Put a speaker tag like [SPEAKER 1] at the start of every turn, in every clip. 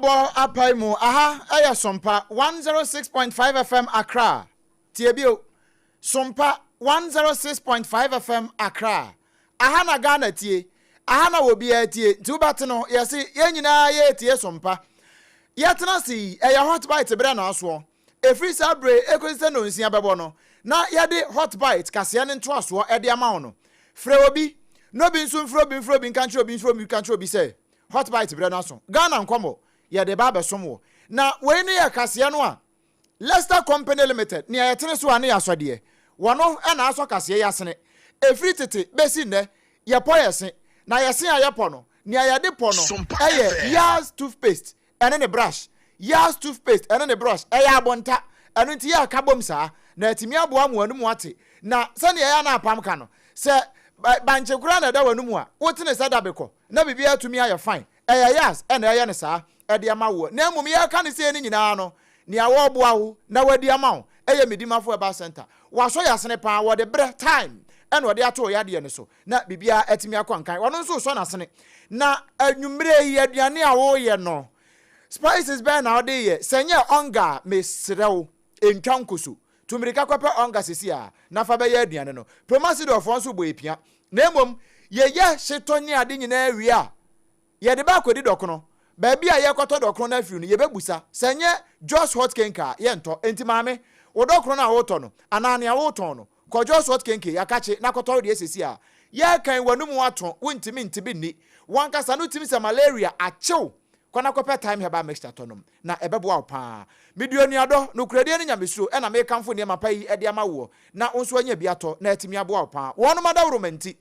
[SPEAKER 1] Adwoa Apam aha aya Sompa 106.5 FM Accra. Tiebio Sompa 106.5 FM Accra. Aha na Ghana tie. Aha na obi tie. Tubate no yesi ye nyina ye tie Sompa. Yetena si eya hot bite bre na aso. Efri sabre ekosise no nsia bebo no. Na yede hot bite kase ne nto aso ede ama no. Fre obi no bi nso mfro bi nkanche obi nfro bi kanche obi say hot bite bre na aso. Ghana nkomo yede ba besom na we ne ya kase no a Leicester Company Limited ni ayetene so ane yasode wono na aso kase yasene efri tete besi ne ye po yesen na yesen ayepo no ni ayade po no eye Yas toothpaste ene ne brush Yas toothpaste ene ne brush eye abonta eno nti ya kabom saa na atimi aboa mo anu mu ate na sane ya na apam ka no se banche kura na da wanu mu a wotene sada beko na bibia atumi aye fine eye Yas ene eye ne saa ede ama wo na emum ya ka ne se ni nyina no ni awo boa wo na wadi ama wo eye medimafo eba center waso yasene pa wo de bre time ene wode ato yade ne so na bibia atimi akwankan wono nso so na sene na anwumre yi aduane a wo ye no spices be na ode ye senye onga mesrew entwankoso tumirika kwape onga sisi a na fa be ye aduane no promasi do fo nso bo epia na emom ye hyetonye ade nyina awi a ye de ba kodi dokono baby a yekoto dokro na afiru no yebebusa senye Just Hot Kenka yento enti maame wo dokro na woto no anane a woto no ko Just Hot Kenka yakache na koto de esesi a ye kan wanum wato wontimi ntibi ni wankasa no timi se malaria achew kwana kope time heba mixture tonom na ebeboa pa meduani ado no kurade ne nyamesuro e na me kamfo ne mapai e de amawo na onso anya biato na atimi aboa pa wono madawro manti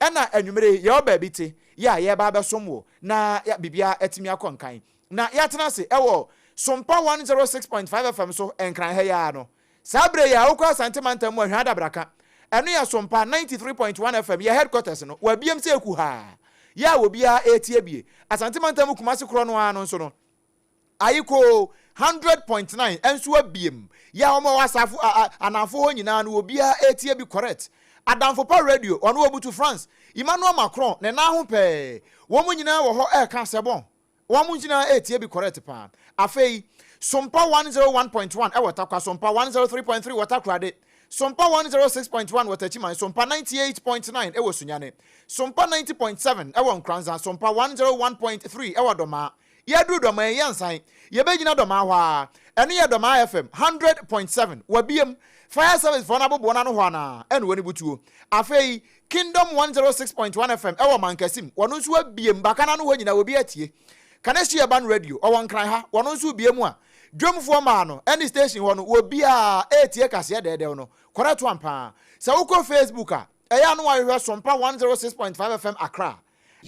[SPEAKER 1] ena anwumere ye oba biti ya ye ba besomwo na ya bibia atimi akonkan na ya tena se ewo Sompa 106.5 FM so enkran ha ya no sabre ya okwa santimanta mu ahwa dabraka eno ya Sompa 93.1 FM ya headquarters no wa biem se eku ha ya wo bia etie bie asantimanta mu kumase kro no ano nso no ayiko 100.9 enso abiem ya omo wasafu anafo ho nyina no obia etie bi correct Adamfo pa radio ono obutu France Emmanuel Macron ne na ho pe wo mu nyina wo ho e ka sebon wo mu nyina etie bi correct pa afei Sompa 101.1 e watakwa Sompa 103.3 watakrade Sompa 106.1 watachiman Sompa 98.9 e wosunyane Sompa 90.7 e won Kranza Sompa 101.3 e wadoma yedru doma yensan yebegina doma hwa ene ye doma FM 100.7 wabiem fire service for na bobo na no hwana ene woni butuo afei Kingdom 106.1 FM e wo mankasim wono nso abiem bakana no ho nyina obi atie Kaneshi Urban Radio o won kran ha wono nso biem a dwomfo ma no any station wono obi a etie kase dede no koreto ampa se uko Facebook a eya no wa Sompa 106.5 FM Accra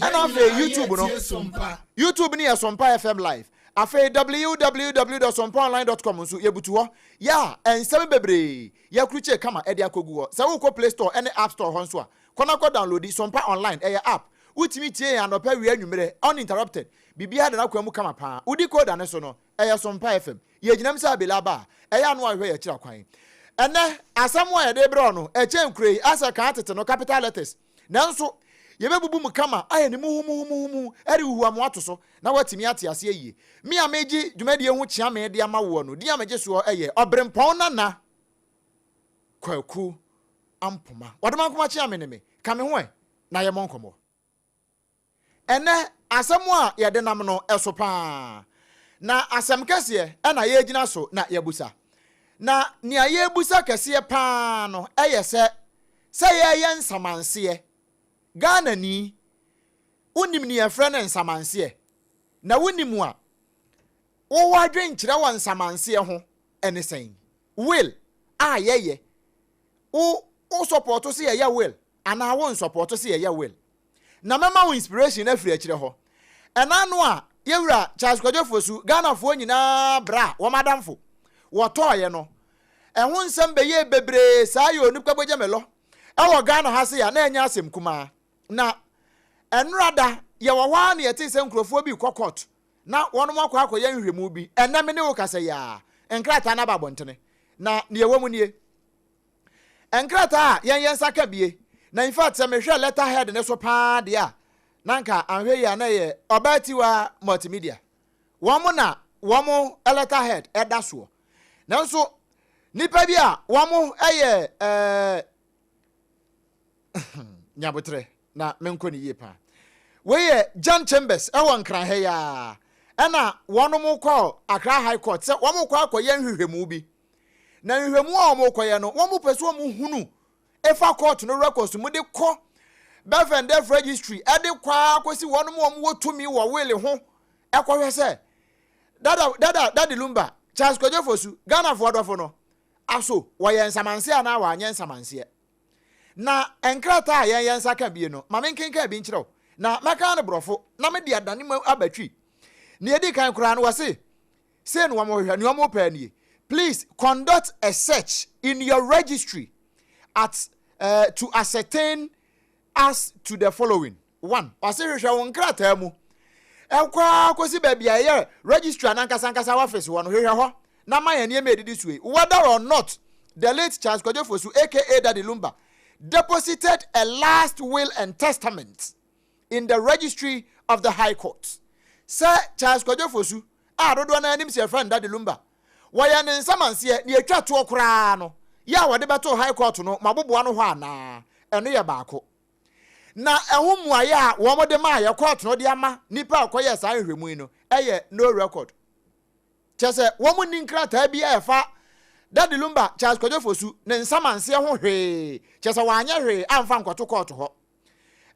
[SPEAKER 1] and afe YouTube no YouTube ni Sompa FM live afe www.sompaonline.com nso yebutu ho ya ensem bebre ya kruche kama ede akogu ho se uko Play Store any App Store ho nso a kona ko download Sompa online eya app utimi tie ya no pa wi anwumere uninterrupted bibia de na kwamu kama pa udi code ane so no eya Sompa FM ye ginam sa belaba eya no ahwe ya kira kwan ene asamo ya de bro no eche nkrei asa ka atete no capital letters nanso yebebubu mu kama aye ne mu eri hu amoato so na watimi ate ase yie mi ameji dwumade hu chia me de amawo no di ameje so eye Obrempong na kwaku ampoma wadama kuma chia me ne me kame ho na ye monkomo ene asamo a ye de nam no eso pa na asam kese na ye gina so na ye busa na ni aye busa kese pa no eye se ye nsamanse Ghana ni unim ni efre na nsamanse na wonimu a wo wadwen kire wa nsamanse ho ene sen will a ye o support so ye will ana wo support so ye will na mema wo inspiration na free akire ho ena no a yewura Charles Kwajofosu Ghana fo nyina bra wo madamfo wo toye no ehun nsem be ye bebre sa yo nipka boje melo ewo Ghana ha se ya na enya asem kuma na enrada ye wo wa na yete se nkrofo bi kokot na wono makwa akoye nhwemu bi enna me ne wo kase ya enkrata na babontene na ne yewo nie enkrata yen saka bie na in fact se me hwe letterhead ne so pa de a nanka anhwe ya na ye obatiwa multimedia na wamo letterhead eda so nanso nipa bi a wamo nyabotre na menko ni yepa we John Chambers ewon kran he ya ena wonom call Accra High Court se womo kwa akoye nhwehwemu bi na nhwehwemu a womo koye no womo peso womo hunu efa court no records mu de ko birth and death registry ede kwa akosi wonom womo wotumi wo wele ho ekwohwe se dada lumba Charles Kojefosu Ghana for adofo no aso woye nsamanse ana wa anye nsamanse na enkrata yen saka bie no ma menkenka bi nkyerɛw na maka no brofo na me dia dane mu abatwi na edi kan kura no wase say no mo hwɛ no mo pa nie please conduct a search in your registry at to ascertain as to the following. 1 wase hwehwɛ won krata mu ekwa kosi ba bia ye registry anankasa office wo no hwehwɛ ho na ma yan me edidi suwe whether or not the late Charles Kojefosu aka Daddy Lumba deposited a last will and testament in the registry of the High Court. Sir Charles Kojefosu dodo na anim se friend Daddy Lumba waya ne nsamanse ne atwa to okra no ya wode beto High Court no maboboa no ho ana eno ye baako na ehumuaye a wo mo de ma ye court no de ama nipa akoye sa hwehwemu no eye no record chese wo mo ninkrata bi efa Daddy Lumba Charles Kojefosu ne nsamanse ho hwe chese wanya hwe amfa nkoto court ho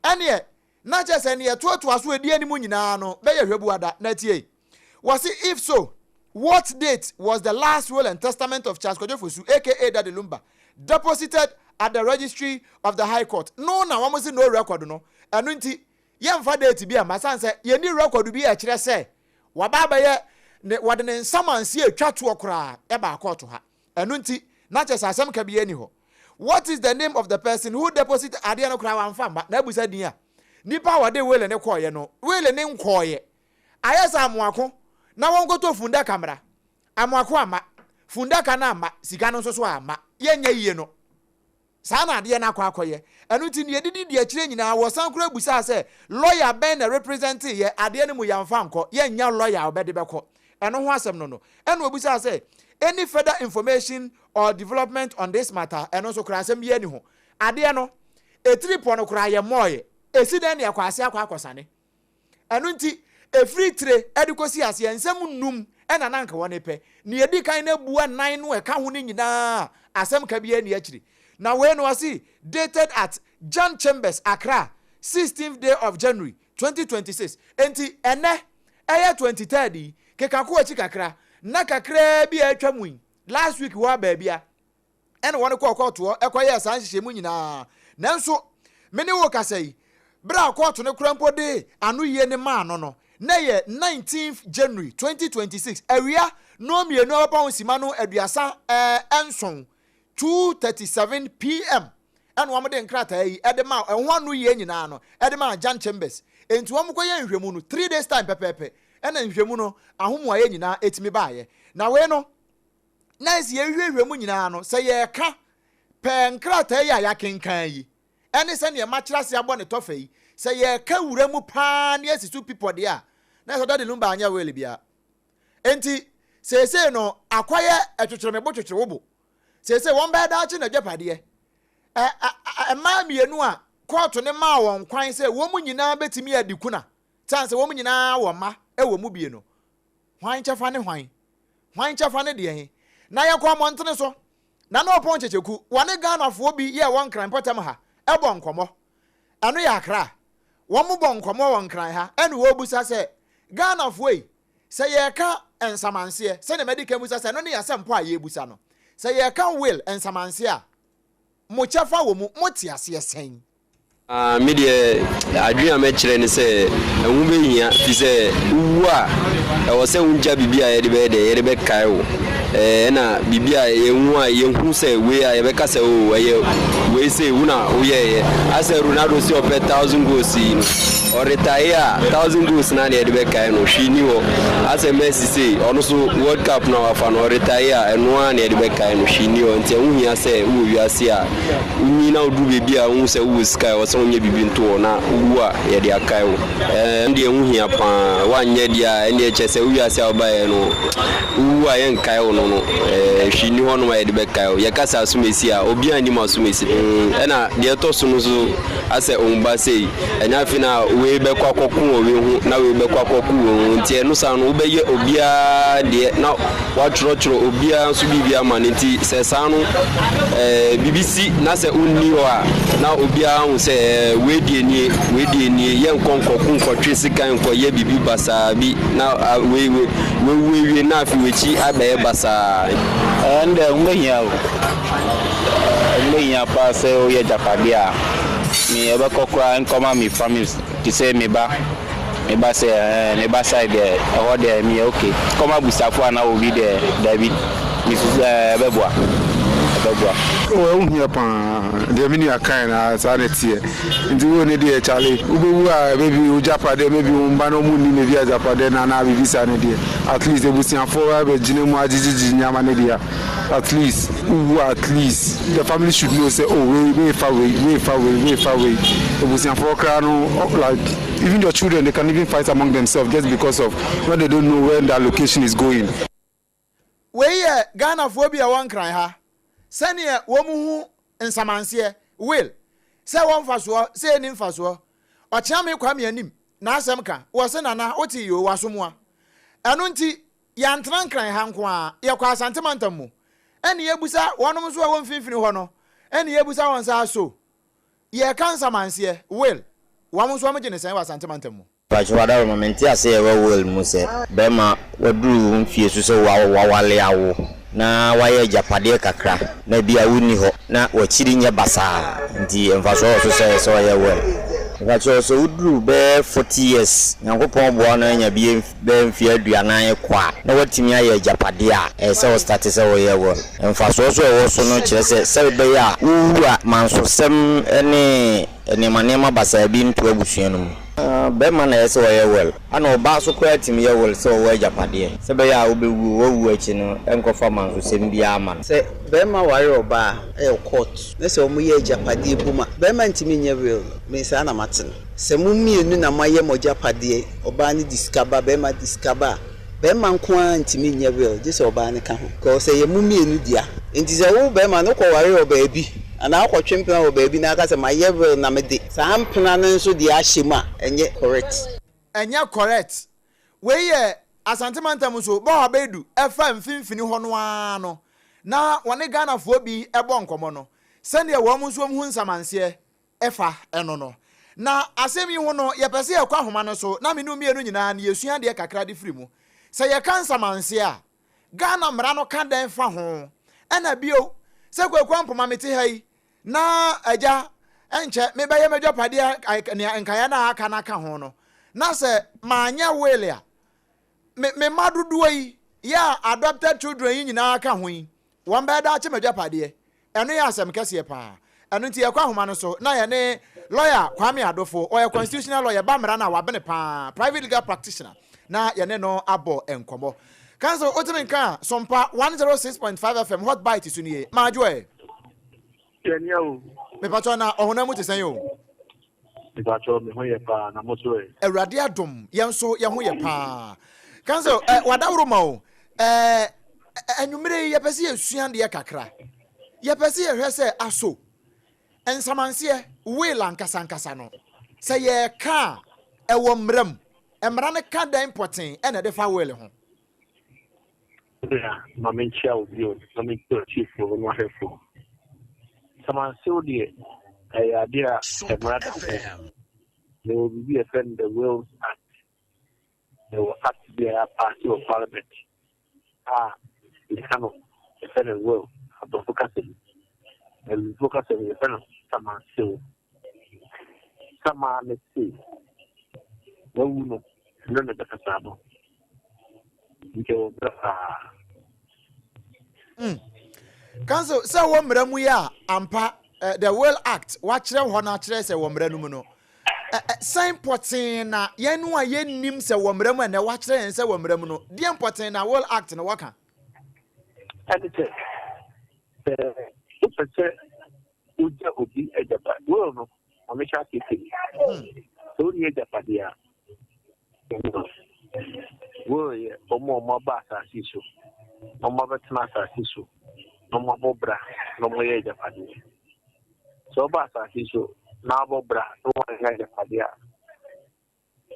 [SPEAKER 1] ene na chese ne to aso edi animu nyina no be ye hwebuada na tie was it if so what date was the last will and testament of Charles Kojefosu aka Daddy Lumba deposited at the registry of the High Court? No na wo say no record no enu nti ye mfa date bi amasanse ye ni record bi e kire se wababa ye ne wade ne nsamanse atwa to okra e ba court ha enu nti na chese asem ka bi ani ho. What is the name of the person who deposited ade no kra wan famba na abusa din a nipa wade wele ne koye no wele ne nkoye ayesa amoako na won goto funda kamera amoako ama funda kana ama sika no so ama yenya yiye no sana ade na akoye enu ti ne edidi de akire nyina wo san kura busa se lawyer ben na represent ye ade ne mu yamfa nko yenya lawyer obede beko eno ho asem no enu obusa se any further information or development on this matter eno so kura asem ye ni ho ade no etripo no kura ye moye esi den ne akwase akwasane enu nti efri tire edikosi ase ensem num ena nanka wone pe ne edi kan na bua nan no eka ho ni nyina asem ka bia ni akiri na we no wasi dated at John Chambers Accra 16th day of January 2026 enti ene 23rd keka ko achi kakra na kakra bi atwamu last week wa ba bia ene wone ko to ekoye san hihye mu nyina nanso mene wo kasai bra court ne krampo de anu ye ne ma no na ye 19th January 2026 area no mienu apa sima no aduasa enson 2:37 p.m. and wo de nkrata yi edema ehwo anu ye nyina no edema John Chambers enti wo mkoye nhwemu no 3 days time pepepe ena nhwemu no ahomo aye nyina etimi baaye na we no na esi ye hwehwemu nyina no se ye ka pe nkrata yi aya kenkan yi ene se ne machira se abo ne tofa yi se ye ka wura mu pa ne asisu people de a na so Daddy Lumba anya wele bia enti se no akwaye etwetwere mebo twetwere wobo se won ba da chi na dwapade ma mienu a court ne ma won kwan se wo mu nyina betimi adikuna chance wo mu nyina wo ma wo mu bie no hwan chafa ne de he na ye kwa montene so na no pon checheku wone Ghana fo bi ye won kran potem ha ebo nkomo anu ya Accra wo mu bon nkomo won kran ha enu wo busa se Ghana fo yi se ye ka ensamanse se ne medical busa se no ne ya sempo a ye busa no se ye ka will ensamanse a mo chafa wo mu motiase sen
[SPEAKER 2] me de adwena me kire ne se ehun be hia fi se wu a e wo se unja bibia ye de be kai wo na bibia ye hu a ye hu se we a ye be ka se o ye we se wu na wo ye ase Ronaldo si o pe 1000 goals or retire 1,000 goals na de be kai no hwi ni ho as a Messi say ono so World Cup na wa fa no retire eno a na de be kai no hwi ni ho nti hu hia say wo wiase a unyi na odu bebi a hu say wo sky wo so onye bibi nto na wu a ye de akai wo ndi hu hia pa wa nye dia ndi eche say wo wiase a obaye no wu a ye nkai wo no hwi ni ho no ma ye de be kai wo ye kasa asumesi a obi ani ma asumesi na de to so no so ase omba sei enya fi na we be kwa koku we hu na we be kwa koku we nti eno sa no be ye obia de na wa choro obia so bibia ma nti se sa no BBC na se unni ho a na obia hu se we die nie ye nkonkoku nkotwe sikan ko ye bibi basa bi na we na fi we chi abaye basa
[SPEAKER 3] and ngenya pa se o ye japadia me ebe kokra nkoma me family to say me ba side there or there me okay come abusafo na obi there David Mrs. Beboa
[SPEAKER 4] o hia pa de mini akan na sanity ndi wo ne de chale ubewu a maybe o japade maybe o mba no mu ni me via japade na bibisa ne de at least ebusiafo be gine mu agigigi nyama ne de at least the family should know say oh we far away ebusiafo kra no like even your children they can even fight among themselves just because of when they don't know where their location is going.
[SPEAKER 1] We Ghana phobia one cry ha sani wo mu hu nsamanse will say one faso say nim faso o chia me kwa me anim na asem ka wo se nana oti yo wasomoa eno nti ya ntran kran ha nko a ye kwa santemantam mu eni yebusa wonom so a won finfini ho no eni yebusa won sa so ye kan samanse will wam so amje ne san wa santemantam mu
[SPEAKER 5] Pachwada momenti ase ewe will mu se bema waduru mfie so se wawale awo na waye japade kakra na bia wuni ho na wachiri nye basa nti emfaso so ye well ngacho so uduru be 40 years nyankopon bo na nya bia be mfie aduanan kwa na watimi aye japade a se o start se wo ye well emfaso so wo so no kire se be ya uwa manso sem ene manema basa bi nto abusuanu bema na yese woye well ana oba so kwa tim ye well so wo japade se be ya obewu wowu achi no enkofa manso sem bia ama
[SPEAKER 6] se bema ware oba e court na se omu ye japade buma bema ntimi nye well me se ana matin se mu mienu na maye mo japade oba ni discover bema discover bema nko ntimi nye well je se oba ni ka ho ko se ye mu mienu dia enti se wo bema no ko ware oba bi ana akwatwempena wo baabi na aka se mayevel na mede sa ampena no nso di ahyema enye correct we ye asantemantam so bo abedu efa mfimfini ho no ano na wone Ghana fo bi ebo nkomo no sene wo mu nso mu nsamanse efa eno no na asemi ho no ye pese ye kwa homa no so na menu mienu nyina na yesua de kakra de firi mu se ye kan nsamanse a Ghana mra no ka den fa ho ena bio se kwakwa mpoma mete hai na aja enche mebeye medjo pade nkaya na aka na aka ho no na se manya welia me madudu yi ya adopted children yi nyina aka ho yi won be da che medjo pade eno ya asem kese pa eno nti yakwa homa no so na ye ne lawyer Kwame Adofo or constitutional lawyer bamra na wabene pa private legal practitioner na ye ne no abo enkomo kanso otimenka Sompa 106.5 FM hot bite sunie majoe me pacho na ohuna mu tesen yo
[SPEAKER 7] me pacho me ho ye pa na moto e
[SPEAKER 1] Awurade adom yenso ye ho ye pa kanso wadawro ma o enumere ye pese ye suan de kakra ye pese ye hwese aso ensamanse we lankasankasa no se ye ka ewo mram emra ne ka dan important ene de fa wele ho
[SPEAKER 7] ya mamenchia odio mamenchia chief of no hefo samanse odie idea emrada they will be offend the Wills Act. They will have to be a party of parliament. It cannot defend the will of the focusing. And focusing the defend someone still. Someone, let's see. No woman, none of the Casabo.
[SPEAKER 1] Council, so one mramu ya ampa the Will Act, watch them one actually say one mranu no. sign potin na yenu a yenim se wo mrem na wa kire en se wo mrem no de potin na will act na waka
[SPEAKER 7] and it is uja obi ejapa wo no o me sha keke so ni ejapa dia wo ye omo ba sa siso omo ba tna sa siso omo bobra no mo ye ejapa dia so ba sa siso na bobra no mo ye ejapa dia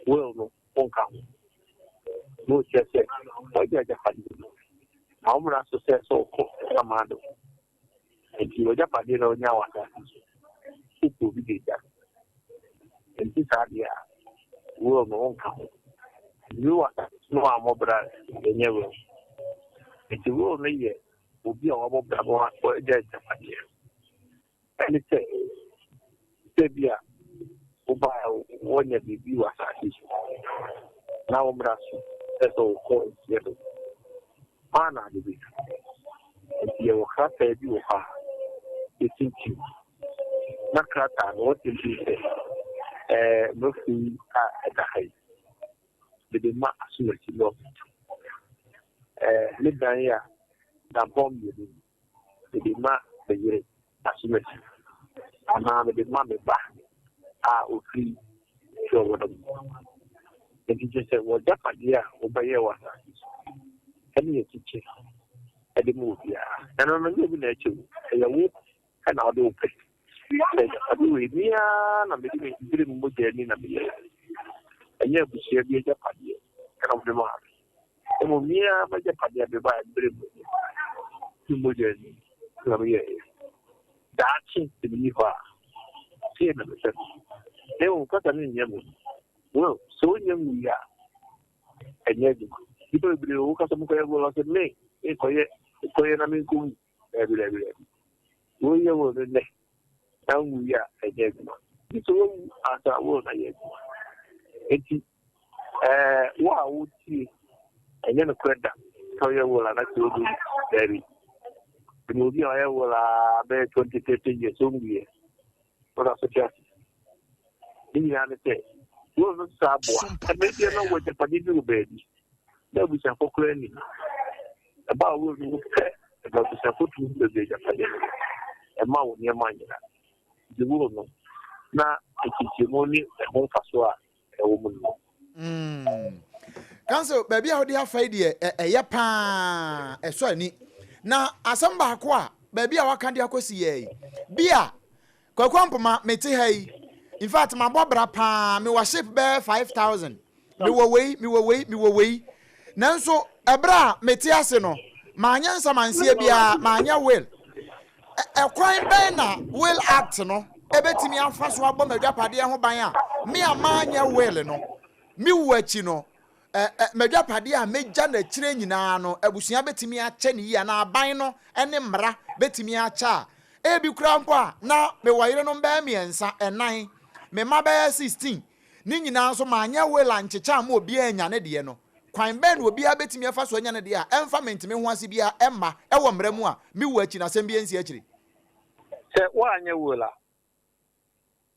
[SPEAKER 7] wo no onka no chese o ejapa dia na omra so se so ko amado enti oja pade na onya wata uko bi deja enti sadia wo no onka you wata no amobra enyewe enti wo no ye obi a wabobra no oja pade eni se bia oba wonya bibi wasa na omra so so ko yedo ana dibi enti wo khata bi wo ha etinki na krata no tinki no fi da hai de ma asunati lo le dan ya da bomb de ma de yire asunati ana de ma me ba o fi so wodo enti je se wo da padia wo ba ye wa ani etinki ede mu bia ana no ne bi na echu ya wo kana odo pe adu we bia na me di dire mu je ni na me anya bu se bi ja pade kana mo ma e mo mia ma ja pade be ba dire mu je ni na me da chi ti ni fa ti na me se e o ka tan ni mo wo so nyam ya anya di ibo bi o ka so mo ko ya go lo se me e ko ye na me ku e wo ye wo ne na wu ya eje ma so asa wo na ye eti wo a wo ti enye no kweda so ye wo la na ti odu dari no bi a ye wo la be 2030 years so ngie ora so tia ni ya ne te wo no sa bo a me bi na wo je padi ni be di na bu sa kokra ni ba wo ni ba bu sa fotu ni be ja padi ma wo ni ma nyina de wo no na ekiti ni ho faso a wo mu no
[SPEAKER 1] Council baby how dey afai de eye pa eso ani na asem ba ko a baby a waka de akosi ye bia kwakwampoma meti hai in fact my bobra pa me wa ship be 5000 me wo wei nanso ebra meti ase no ma nyansa manse bia ma anya will crime ben na will act no ebetimi afa so abọ madwapade ho ban a me amanya will no me wuachi no madwapade a meja na kire nyina no abusua betimi ache ne yi na aban no ene mra betimi acha ebi kura mpo a na me wayire no mba miensa enan me maba 16 ni nyina so manya will anchecha ma obi anya ne de no kwan ben obi abetimi afa so anya ne de a emfa mentimi ho ase bia emma ewo mra mu a me wuachi na sem bia nsi akire
[SPEAKER 7] se wa anya wula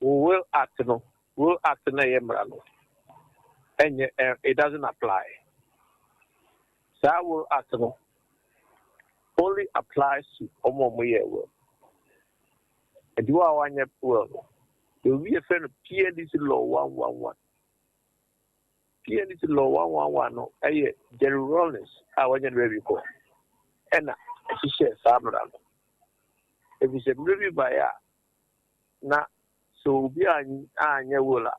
[SPEAKER 7] will act na yemra no and it doesn't apply so will act no only applies to omo ye will and you are one will you be a friend of PNDC law 111 PNDC law 111 no Jerry Rollins I want you to call and she says Samra if you say maybe by na so be anya wula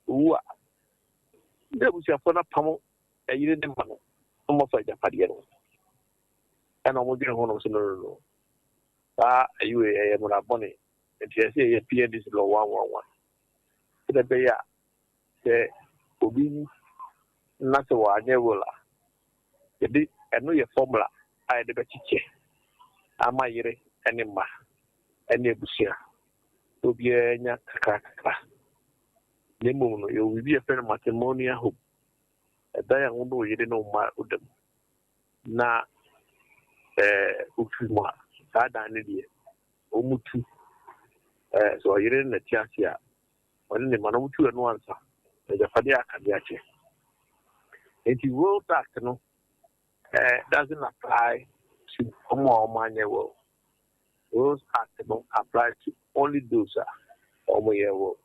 [SPEAKER 7] uwa de bu sia fona pamo e yire de mano mo fa ja padi no ana mo dire hono so no ba ayu e mo na boni e tie se ye PNDC law 111 de be ya se obi na so wa anya wula e di eno ye formula ai de be chiche ama yire ene ma ene busia obi enya kakaka nemo no yo bi e fe matrimonial hope da ya ngodo yede no ma udem na ufimo sa da ne die omutu so yire na tiasia on the man to an answer. The Fadia Kadiache. If you will that, no, doesn't apply to more money. Rules Act don't apply to only those or more.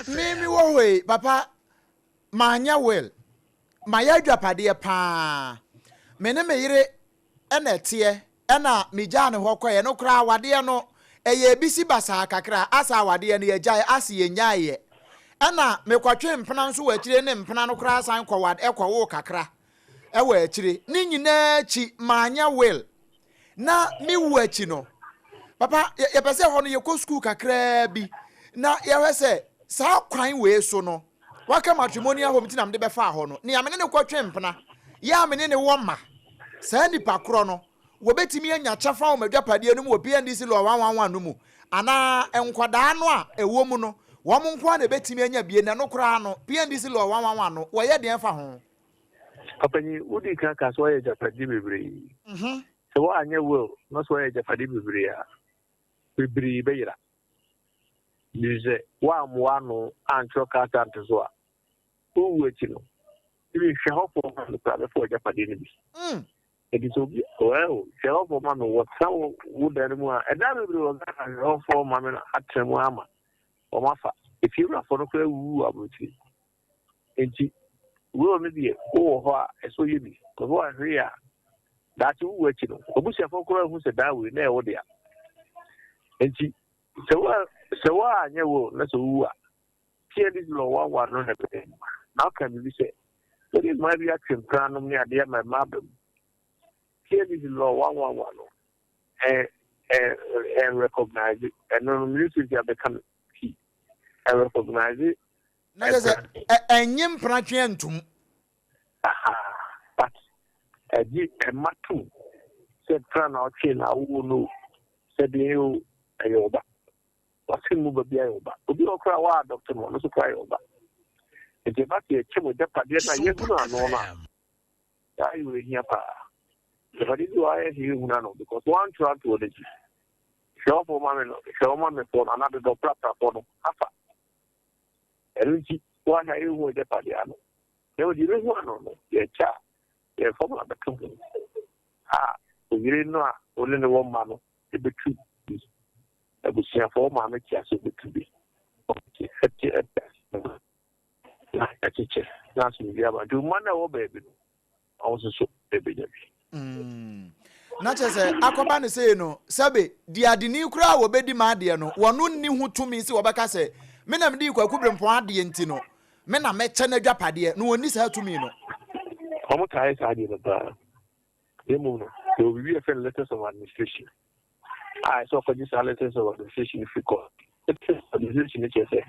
[SPEAKER 1] Mimi way, Papa, Manya well. My Japadia pa. Mene me yire ene tie ena mijane hokwa no kra wade no eye bisi basa kakra asa wade no ye jai ase ye nyaye ena mekwatwe mpena nso wachire ne mpena no kra san kwa wade ekwo kakra e wachire ni nyina chi manya well na mi wachi no papa ye pese ho no ye ko school kakra bi na ye hwese sa kwan we so no waka matrimonial home ti na mde be fa ho no ni amene ne kwatwe mpena ya amene ne woma sa nipa kro no wobetimi anya chafa o madwapade no mu obi ndc lo 111 no mu ana enkwada no a ewo mu no wo mo nkwa na betimi anya bie na no kra no PNDC lo 111 no wo ye den fa ho
[SPEAKER 7] apani udi kan ka so ye japade bebre so wo anya wo no so ye japade bebre a bebre beyira lize wa mo ano antro ka tante so a o wechi no ibi hwe ho fo no pra fo japade no bi it is well, shall for man what some would anymore. And that will go for mamma at Tremama or Mafa. If you are for the clear woo about it, and she will maybe oh, so you be. Because what I hear that you were to know. Obusha for who said that we never there. And she so I know let's woo. Here is low one on everything. Now can we say, but it might be action plan on me, I dear my mother. Here is law 111 and recognize it, and then music have become key and recognize it.
[SPEAKER 1] Now there's a nyim prachientum.
[SPEAKER 7] But a matu said, Tran or Chin, I will know, said you a yoba. What's him move a bioba? Would you cry, Dr. Mono to cry over? If you have a chim with the Padena, you do not know. I will hear. But this is why you know because one track to the show for mamma for another doctor for Alpha. And why are you with the Padiano? There was even one on the chat, the former of the company. We didn't know only the one man, the true. I would say for mamma chess to be. That's me, do man or baby. Also, so baby.
[SPEAKER 1] Na chese akoba ne say no sabe di adini kura wo bedi ma ade no wono nni hutumi si wobeka se me na medi kwaku Obrempong ade nti no me na meche na dwapade no woni sa tumi no
[SPEAKER 7] omo kai sa ade ba emu no so we be a letters of administration so for this letters of administration if you call it administration che say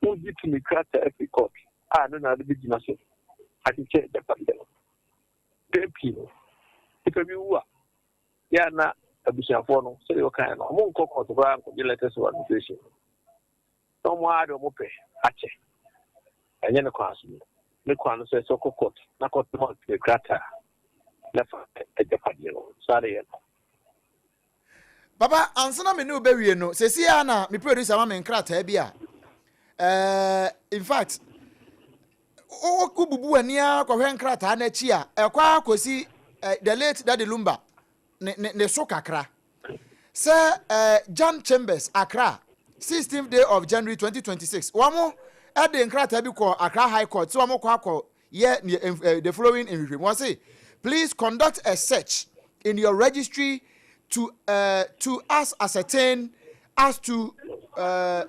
[SPEAKER 7] who did to me crack every court no na the business I think check the pandemic people if you yeah, na abusha for no so you kind of mon kokko to ba ko letters of administration no mo ado mo pe ache enye ne kwaso me kwano so so kokko na ko to the grata lefa e japade no sare
[SPEAKER 1] baba ansana me no be wie no sesi ya na me producer ma me nkrata bia in fact o ku bubu ani akwa hwe nkrata na chi a ekwa akosi the late Daddy Lumba ne so kakra say John Chambers Accra 16th day of January 2026 wamo e de nkrata bi ko Accra High Court so wamo ko the following in review was say please conduct a search in your registry to ascertain as to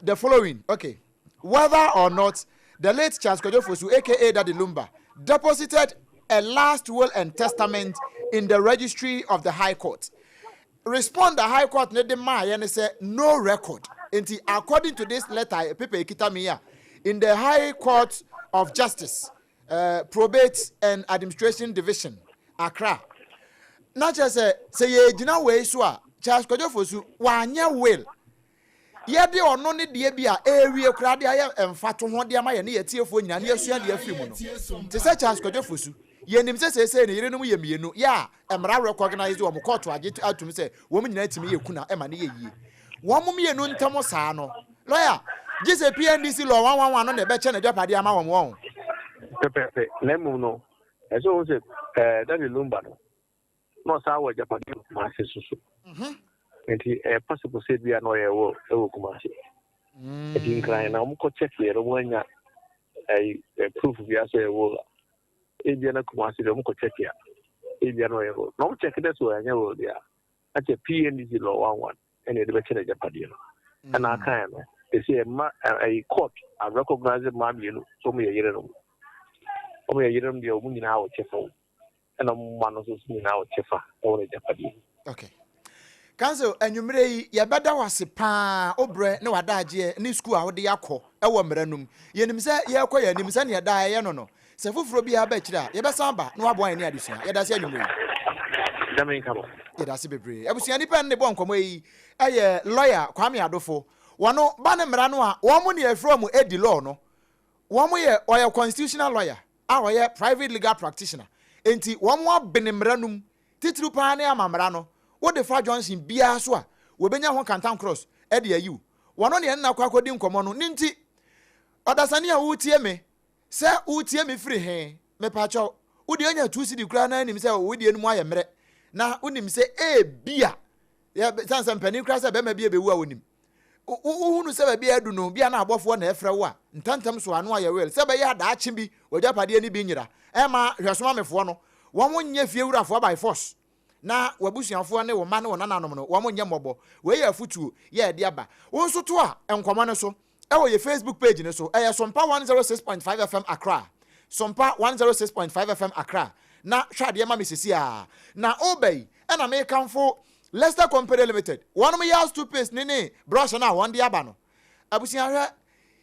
[SPEAKER 1] the following okay whether or not the late Charles Kojofosu aka Daddy Lumba deposited a last will and testament in the registry of the High Court. Respond the High Court ne de ma ye ne say no record. Enti according to this letter paper ekitamiya in the High Court of Justice Probate and Administration Division Accra. Na just say ye gina we so a Charles Kojofosu wanya will. Ye de ono ne de bia ewie kra de aye emfato ho de ama ye ne yetiefo nyina ne yesua de afi mu no. Te say Charles Kojofosu ye nim say ne yire no ye mienu ya emra recognize wo court age atum say wo nyina timi ye kuna e ma ne ye yie wo mienu ntamo saa no lawyer just a PNDC law 111 on the betcha and Japadi ama won.
[SPEAKER 7] Pepe lemu no. Eso se that is lumba no. No sa wa Japadi Kumasi susu. Enti possible say we are no e wo Kumasi. Enti nkran na mo ko check here no anya proof we are say wo. E bia na Kumasi mo ko check here. E bia no e wo. No check that so anya wo dia. At a PNDC law 11 and the betcha Japadi no. And I can they say a court I recognize man you know so me a year no. O me a year no the omu nyina wo chefa. And man no so nyina wo chefa o le Japadi.
[SPEAKER 1] Okay. Council enumere ye beda wase pa obre ne wadaje ne school a wode yakọ e wo mranum yenim se ye kọ ye nim se ne da ye no no se fufuro bi ha ba kira ye be samba no abo an ne adesua ye da se enumere
[SPEAKER 7] Damen kabo
[SPEAKER 1] ye da se bebre abusua ni pen ne bon komo yi eye lawyer Kwame Adofo wono ba ne mra no a wo mo ne afro mu edi law no wo mo ye oye constitutional lawyer a oye private legal practitioner enti wo mo abene mranum titru pa ne amamra no what the Fa Johnson bia so a we benya ho Canton Cross e de ayu wono ne na kwa akodi nkomo no ninti odasane a wutie me se wutie me free he me pa cho wudi anya tu sidi kura na nim se wudi enu aye mere na unim se e bia ya sansa mpani kura se be ma bia be wu a wonim uhunu se be bia du no bia na abofo na efre wo a ntantam so anu aye wel se be ya da achi bi ojapade ni bi nyira e ma hwesoma mefo no wo mo nya fie wurafo by force na wabusuafo ne wo ma ne wo nananom no wo mo nye mobbo we ya futuo ye de aba wo nso to a enkwama ne so e wo ye Facebook page ne so Sompa 106.5 FM Accra Sompa 106.5 FM Accra na hwade ma mesisi a na obey e na me kanfo Leicester Company Limited one me yas toothpaste ne brush na won de aba no abusuahwe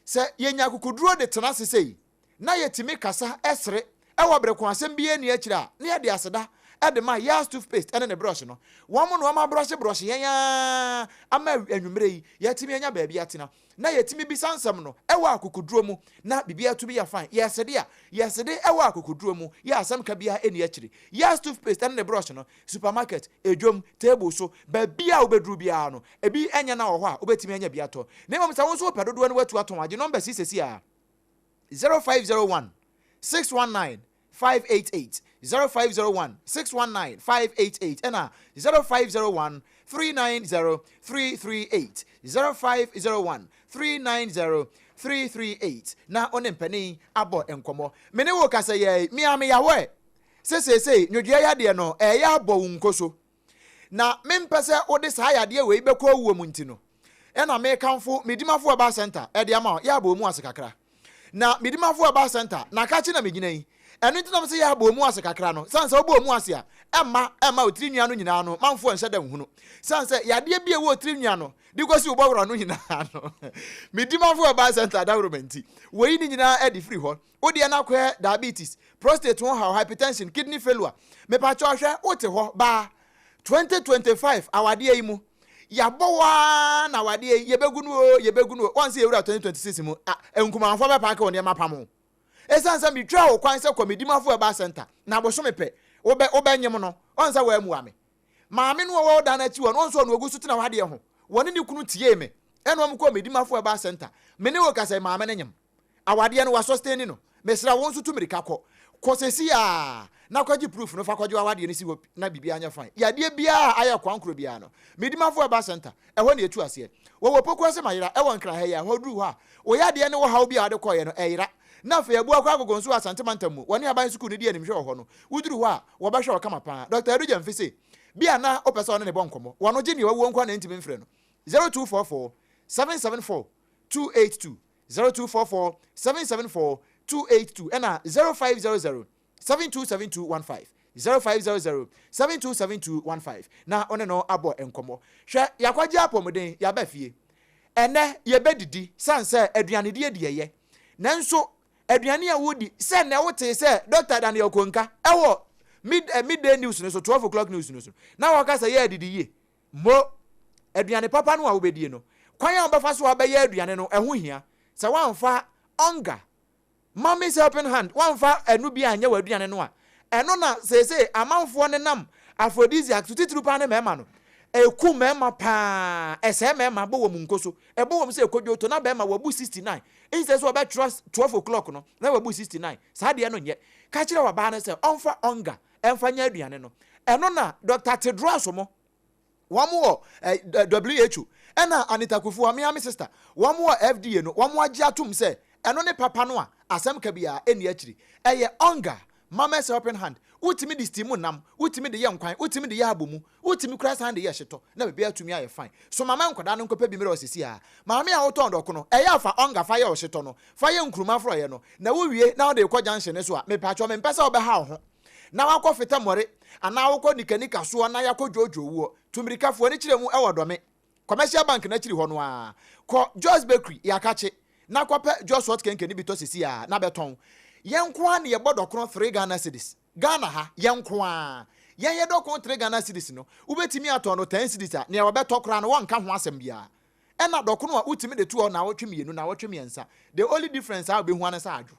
[SPEAKER 1] se yenya kokuduro de tena sesei na yetimi kasa esre e wo breko asem bie ne akira na ye de aseda Adema yas toothpaste ene ne brush no womo no ma brush yenya ama anwumre yi yatimi anya baabi atena na yatimi bi sansam no ewa akokuduro mu na bibia to bi ya fine yesede ewa akokuduro mu ya asam ka bia eni akire yas toothpaste ene ne brush no supermarket edwom table so baabia obedru bia no ebi enya na wo ho a obetimi anya bia to na mom sa wonso pedodo ne watu aton age number 6 a 0501 619 588 0501 619 588 and 0501 390 338 0501 390 338 na onempani abo enkomo mene wo kasa ye miame yawe se nyodua ya de no ya abo unkoso na mempese ode sa ya de we beko awuo mu ntino na me kanfo medimafo aba center e de ama ya abo mu asekakra na medimafo aba center na ka chi na megina yi enu ntinam se ya abo mu ase kakra no sanse obo mu ase a emma otiri nua no nyina no manfo enhye da nhunu sanse yade bia wo otiri nua no dikosi obowro no nyina no medimafo aba center development we ni nyina e di free ho odi na kwa diabetes prostate ho hypertension kidney failure me pa cho hwe ote ho ba 2025 awade yi mu yabowa na awade ye begunu once ewura 2026 mu enkumanfo be pa ka woni ma pamo esansa mi twa o kwan se komedimafo eba center na boso mepe obe nyem no onsa wa mu ame maame no wo da na chi wo no nso no ogusu tina wade ho woni ni kunu tie me eno m komedimafo eba center me ne wo kasa maame na nyem awade no wa sustain no mesra won so tu mirika ko sesi a na kwaji proof no fa kwaji awade ni si na bibia anya fine yade bia aya kwankro bia no medimafo eba center eho na etu ase wo pokwa se mayira ewo nkra ha ya ho duru ha wo yade ne wo ha obi ade koye no eyira na fe abu akwa agogonso asantemantamu woni aban school ne die anim hwe ho no wuduru ho a wo ba hwe kama pa Dr. Eruja Mfise bia na opesa no ne bonkomo wono je ni wawo nkwa na ntimi mfre no 0244 774 282 0244 774 282 ena 0500 727215 0500 727215 na one no abo enkomo hwe yakwaje apomden ya ba fie ene ye bedidi sanse aduane die ye nanso aduane a wodi se na wote se Dr. Daniel Konka ewo midday news no so 12 o'clock news no so na waka say ye didi ye mo aduane papa no a wobedie no kwan a obafa so abaye aduane no eho hia se wanfa onga mommy's helping hand wanfa enu bia anya waduane no a eno na se amanfo ne nam aphrodisiac titru pa ne mema no eku mema pa ese mema bo wo munkoso e bo wo se ekodwo to na bema wabu 69 inse so be trust 12 o'clock no na wabu 69 saa de no nye ka kire wa ba na se onfa onga emfa nya aduane no eno na Dr. Tedros mo wamu WHO ena Anita Kufu ami sister wamu FDA no wamu agye atum se eno ne papa no a asem ka bia eni akiri eye onga mama's helping hand utimi di stimu nam utimi de ye nkwan utimi de ye abomu utimi kura san de ye hyeto na bebia atumi aye fine so mama nkoda no nkopa bi mere osisi a mama a woto ndoko no eye afa onga fa ye ohyeto no fa ye nkruma fro ye no na wo wie na wo de kwa junction so a me pacho me mpesa obeha ho na wakọ fita more ana wakọ nikanika so na yakọ jojo wo tumirikafo ni kire mu ewodome commercial bank na kiri ho no a ko Joe's Bakery yakache na kwape Joe's Hot Kenke ni bito sisi a na beton yenko a ne ye bodokro 3 Ghana cedis Ghana ha yenko a ye dokon 3 Ghana cedis no ubetimi ato no 10 cedis a ne ye beto kra no wonka ho asem bia ena dokono a utimi de tuo na wotwemienu na wotwemiensa the only difference a obehu anasa adwo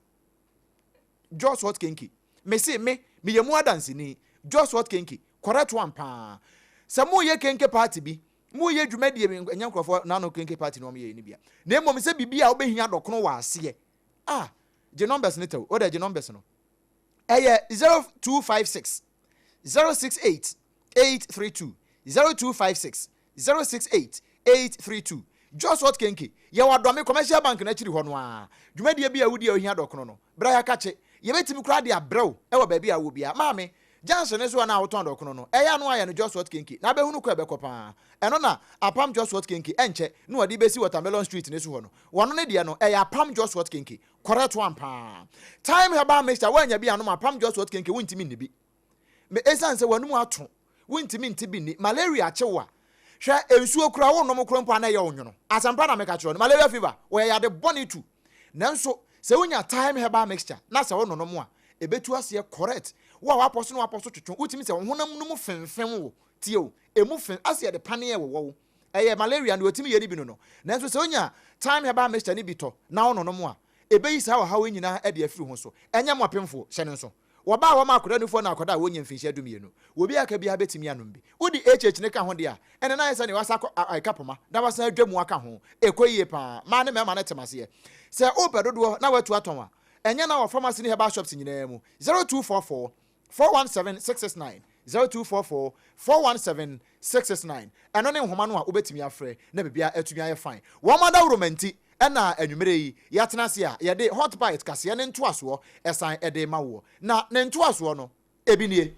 [SPEAKER 1] Joe's Hot Kenke me say me yemu adansi ni Joe's Hot Kenke correct one pa samu ye kenke party bi mu ye dwumadie enyankrofo na no kenke party no me ye ni bia na emom se bibia obehia dokono wa ase je numbers ni tew o de je numbers no 0256 068 832 0256 068 832 Joe's Hot Kenke ye wadome commercial bank na chiri ho no a dwumadie bia wudi ohia dokono no bra ya kache ye betimi kura de abrew e wo ba bia wo bia maame Jansen so na woton dokono no eya no aye no Joe's Hot Kenke na behunu ko ebekopa eno na Apam Joe's Hot Kenke enche no wadi besi Watermelon Street ne so ho no wono ne de no eya Apam Joe's Hot Kenke correct one pa time heba mixture wanya bia no Apam Joe's Hot Kenke wuntimi ne bi me esan se wanu ato wuntimi nti bi ni malaria chewa hwe ensuo kura wo no mokro mpa na ye onwono asampa na meka chiro no malaria fever we ya de boni tu nanso se wonya time heba mixture na se wo no mo a ebetu ase correct wa aposo no aposo twetwe utimi se honam no mu fenfen wo tie o emu fen ase de pane wo eye malaria no otimi yeri bi no nanso se wonya time heba mixture ni bito na ono no mo a ebeyi sa wa hawo nyina e de afiri ho so enya mo apemfo hye ne so wo ba wo ma akoda nufo na akoda wo nya mfinhye adumienu obi aka bi ha betimi anom bi udi ne ka ho de a ene na yesa ne wasa kapoma da wasa adwamu aka ho ekoyie pa ma ne mema na temase se obedodo na watu aton a enya na wo pharmacy ni heba shops nyina mu 0244 417 669 0244 417 669 eno ne nhoma no a obetimi afre na bibia atumi aye fine wo ma da romanti ena anwumere yi yatena se a ye de hot bite kase ne ntoaso esan ede ma wo na ne ntoaso no ebinie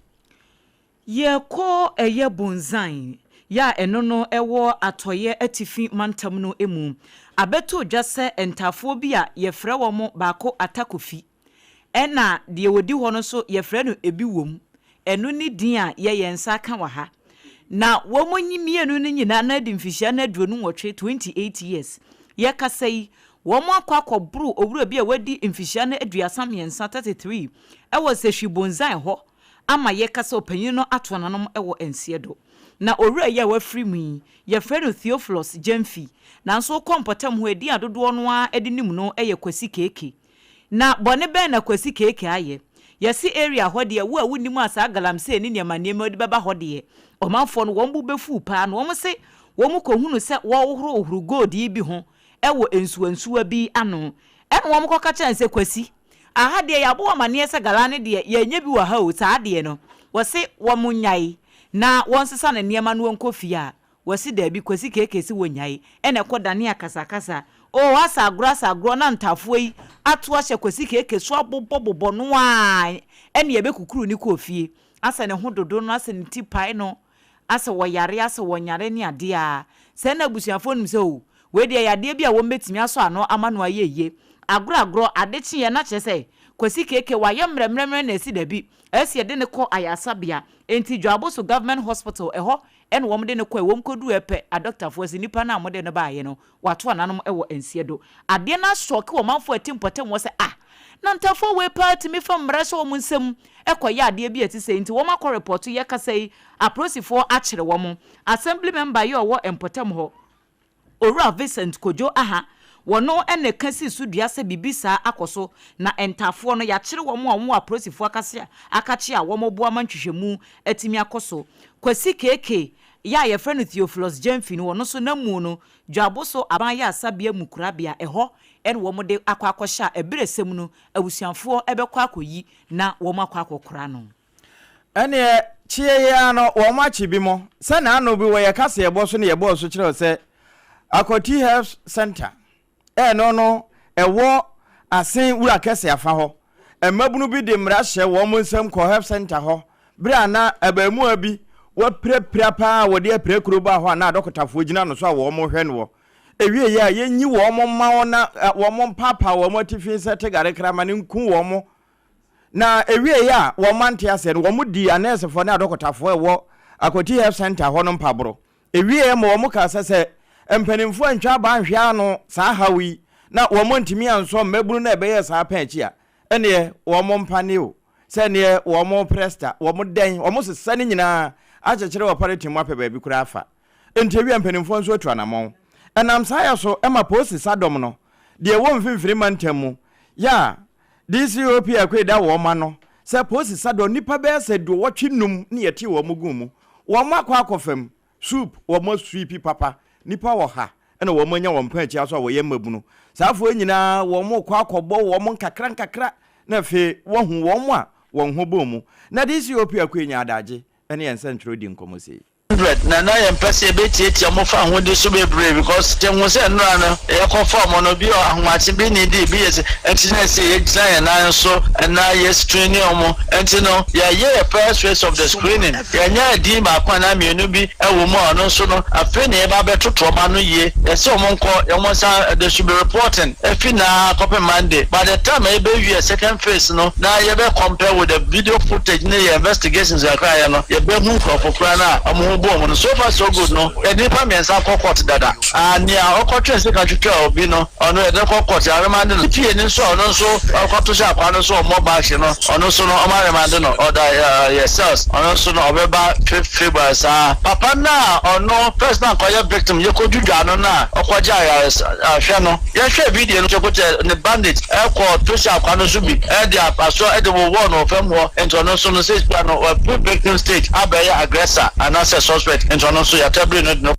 [SPEAKER 8] ye ko eye bonzan ya eno no ewo atoye atifi mantam no emu abeto dwase entafo bi a ye frɛ wo mo baako atakofi ena de wodi ho no so ye frɛ no ebi wom eno ni din a ye yensa ka wa ha na wo mo nyimienu no nyina na di mfihia na aduonu nwotwe 28 years ye kasai wo mo akwakwobru owura bi a wadi mfihia na aduasa miensa 33 ewo se hwibonzan ho ama ye kasa opanyin no atonanom ewo ensiedo na owura ye wafiri mu ye frɛ no Theophilus Jemfi nanso kompotam ho edi adodo no a edinim no eye kwasi keke na bone ben na kwasi keke aye yesi area ho de wo a wunim asa galamse ni niam odi baba ho de omanfo no won bu befu pa no won se won ko hunu se wo ohuru gold yi bi ho ewo ensuansuwa bi ano eno won ko ka chanse kwasi aha de ya bo amane se galane de ye nya bi wa ha o sa de no wo se wo munyai na won sesa na niam no won kofia wo se da bi kwasi keke si wonyai ene ko dane akasakasa o asagro na ntafo yi ato ahye kwasi keke so abobobo no a ene ye be kukuru ni kofie asa ne ho dodo no asa ne tipai no asa woyare asa wonyare ne ade a se na busuafo nim se o we de yade bi a wo metimi aso ano amano ayeye agro adechi ye na chese kwasi keke wa ye mremremre na esi dabi esi de ne ko ayasabia enti dwaboso government hospital eho en wo mde ne ko wo mkodu epe a doctor fo esi nipa na mde ne ba ye no wato ananom ewo ensiedo ade na shock wo manfo atimpotem wo se na ntafo we party mi fam mraso wo nsem ekoye ade bi ati se enti wo makọ report ye kasai aprosifo akire wo mo assembly member ye wo empotem ho Ora Vincent Kojo aha wono ene kasi sudua se bibisa akoso na entafo no ya kire wo mo aprosifo akase akachi a wo mo boa mantwehwemu atimi akoso kwasi keke ya ye friend Theophilus Jemfi no so na mu no dwabo so aban ya asabia mukurabia eho en wo mode akwakosha eberesem no abusuanfo ebekwa akoyi na wo makwakokora no
[SPEAKER 9] ene chie ya no wo machi bi mo se na no bi wo ye kase ye bo so ne ye bo so kire se Akoti Health Center no ewo asen wura kese afa ho emabunu bi de mra hye wo mo nsam ko Health Center ho bra na abamu abi wo prepra pa wo de prekuro ba ho na dokotafo gina no so wo mo hwe no ewie ya yenyi wo mo ma na wo mo papa wo mo tifi se tegare krama ne nku wo mo na ewie ya wo mante ase no wo mo di anesefo na dokotafo wo Akoti Health Center ho no mpabro ewie ma wo mo ka se empanimfo antwa ba hwea no saa hawi na wo mo ntimi anso mabunu na ebeye saa panchi a ene wo mo mpane o se ne wo mo presta wo mo den wo mo sesane nyina achechere wo parity mo apɛ baabi kura afa ntɛwi empanimfo nso atu anamon enam saa ya so ema posi sadom no de wo mfimfiri mantamu ya DCOP akweda wo ma no se posi sadom nipa be se do wo twinum ne yeti wo mo gumu wo ma kwa akofam soup wo mo sweepy papa nipa wo ha ena wo manya wo mpa achi aso wo ye mabunu saafo nyina wo mo kwa akobbo wo mo nkakra na fe wo hu wo mo a wo ho bomu na DCOP akwenya adaje ene yense ntro di nkomosi
[SPEAKER 10] na na yɛ mpɛsɛ bɛtietie mo fa ho de so bebree because te ho sɛ nnura no ɛyɛ kɔfa mo no bi ahomakye bi ne di bi yɛ ɛnti na sɛ yɛgyina yɛ nan so ɛna yɛ screening ɔmo ɛnti no yɛyɛ first phase of the screening yɛnyɛ adi baako na mmienu bi ɛwɔ mu ɔno nso no afei na yɛba bɛtoto ɔma no yie yɛsɛ ɔmo nkɔ yɛmo sa they should be reporting ɛfi na kɔpɛ Monday by the time ɛbɛwie second phase no na yɛbɛ compare with the video footage ne yɛ investigations akra yɛ no yɛbɛhu nkurɔfo kora na ɔmo bo so far so good no nipa mensa court dada ania okotwe se ka twetwa obi no ono e de court aremande no pie ni so ono so okoto sha kwa no so mobile hye no ono so no omaremande no order yourselves ono so no obeba February sa papa na ono personal koye victim ye kodwudwa no na okwaja ya hwe no ye hwe video no chokote ne bandage e ko to sha kwa no so bi e de apaso e de wo no famwo ento ono so no say no victim stage abaye aggressor and access suspect ento no so ya tabri no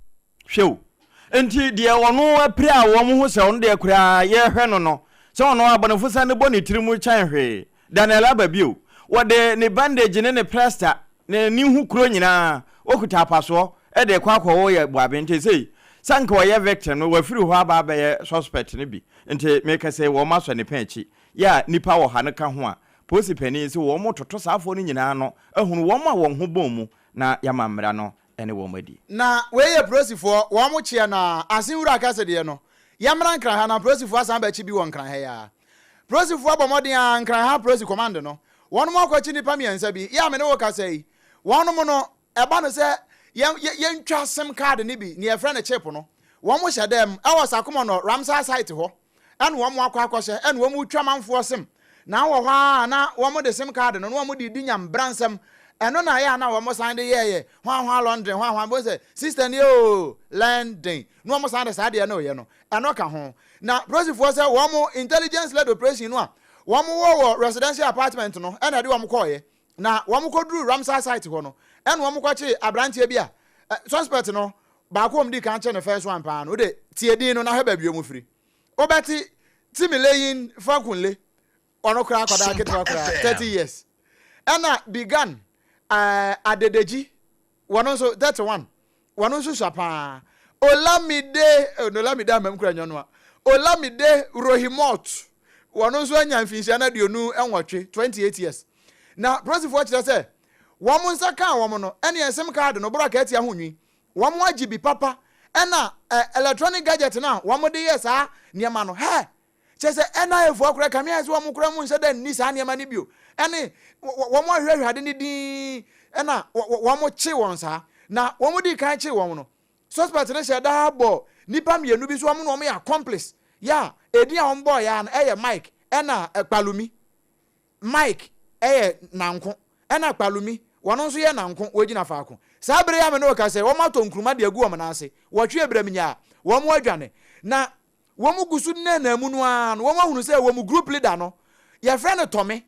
[SPEAKER 9] hwew enti de wono apira a wo mo ho se wono de kura ye hwe no se wono abonefo sa ne boni tirimu chan hwe Daniel Ababio wo de ne bandage ne plaster ne ni hu kuro nyina okuta apaso e de kwa wo ye buabente sei sanka wo ye victim no wafiri ho aba ba ye suspect ne bi enti make say wo maso ne panchi ya nipa wo ha ne ka ho a posi pani se wo mo toto saafo no nyina no ehunu wo ma wo ho bomu na yamamra no ene wo madi
[SPEAKER 1] na we ye prosifo wo mo chia na asenwura akase de no yamra nkran ha na prosifo asan ba chi bi wo nkran ha ya prosifo abomoden a nkran ha prosi command no won mo akwachi nipa miensa bi ya me ne wo kase yi won mo no eba no se ye ntwa sim card ni bi ne ye frɛ ne chip no won mo hye dem e wo sakomo no Ramsar site ho ene won mo akwa ene won mo twa manfo sim na wo ha na won mo de sim card no won mo di nyam bransam eno na ya na wo mo san de ye hwan London hwan bo se sister ni o London no mo san de sa de na o ye no eno ka ho na prosifo se wo mo intelligence led operation no a wo mo wo residential apartment no ena de wo mo ko ye na wo mo ko duru Ramsar site ho no ena wo mo ko chi abrantie bi a suspect no ba ko mdi kan che no first one pa no de tie din no na heba bio mu firi obeti timileyin fakunle ono kra akoda ketwa kra 30 years ena began adedeji wono so 31 wono so shapa olamide amemkura nyono olamide rohimot wono so anya mfinsia na dionu enwotwe 28 years na prosifo kire se womo nsaka womo no ene ensem card no bro ka atia honwi womo agibi papa ena electronic gadget na womo de yesa niema no he chese ena efu akura kamia se womo kura mu nse da ni sa niema ni bio ene womo ahwehwade ni din ena womo chi won sa na womo di kan chi won no suspect ne she da bo nipa mienu bi so womo no ya accomplice ya edi a on boy ya na eye Mike ena ekpalumi Mike eye nanko ena ekpalumi wono nso ye nanko wogina faako sa bere ya me no ka se womo atonkruma de agu womo na ase wotwe ebraminya womo adwane na womo gusu na mu no a no womo hunu se womo group leader no ye friend Tommy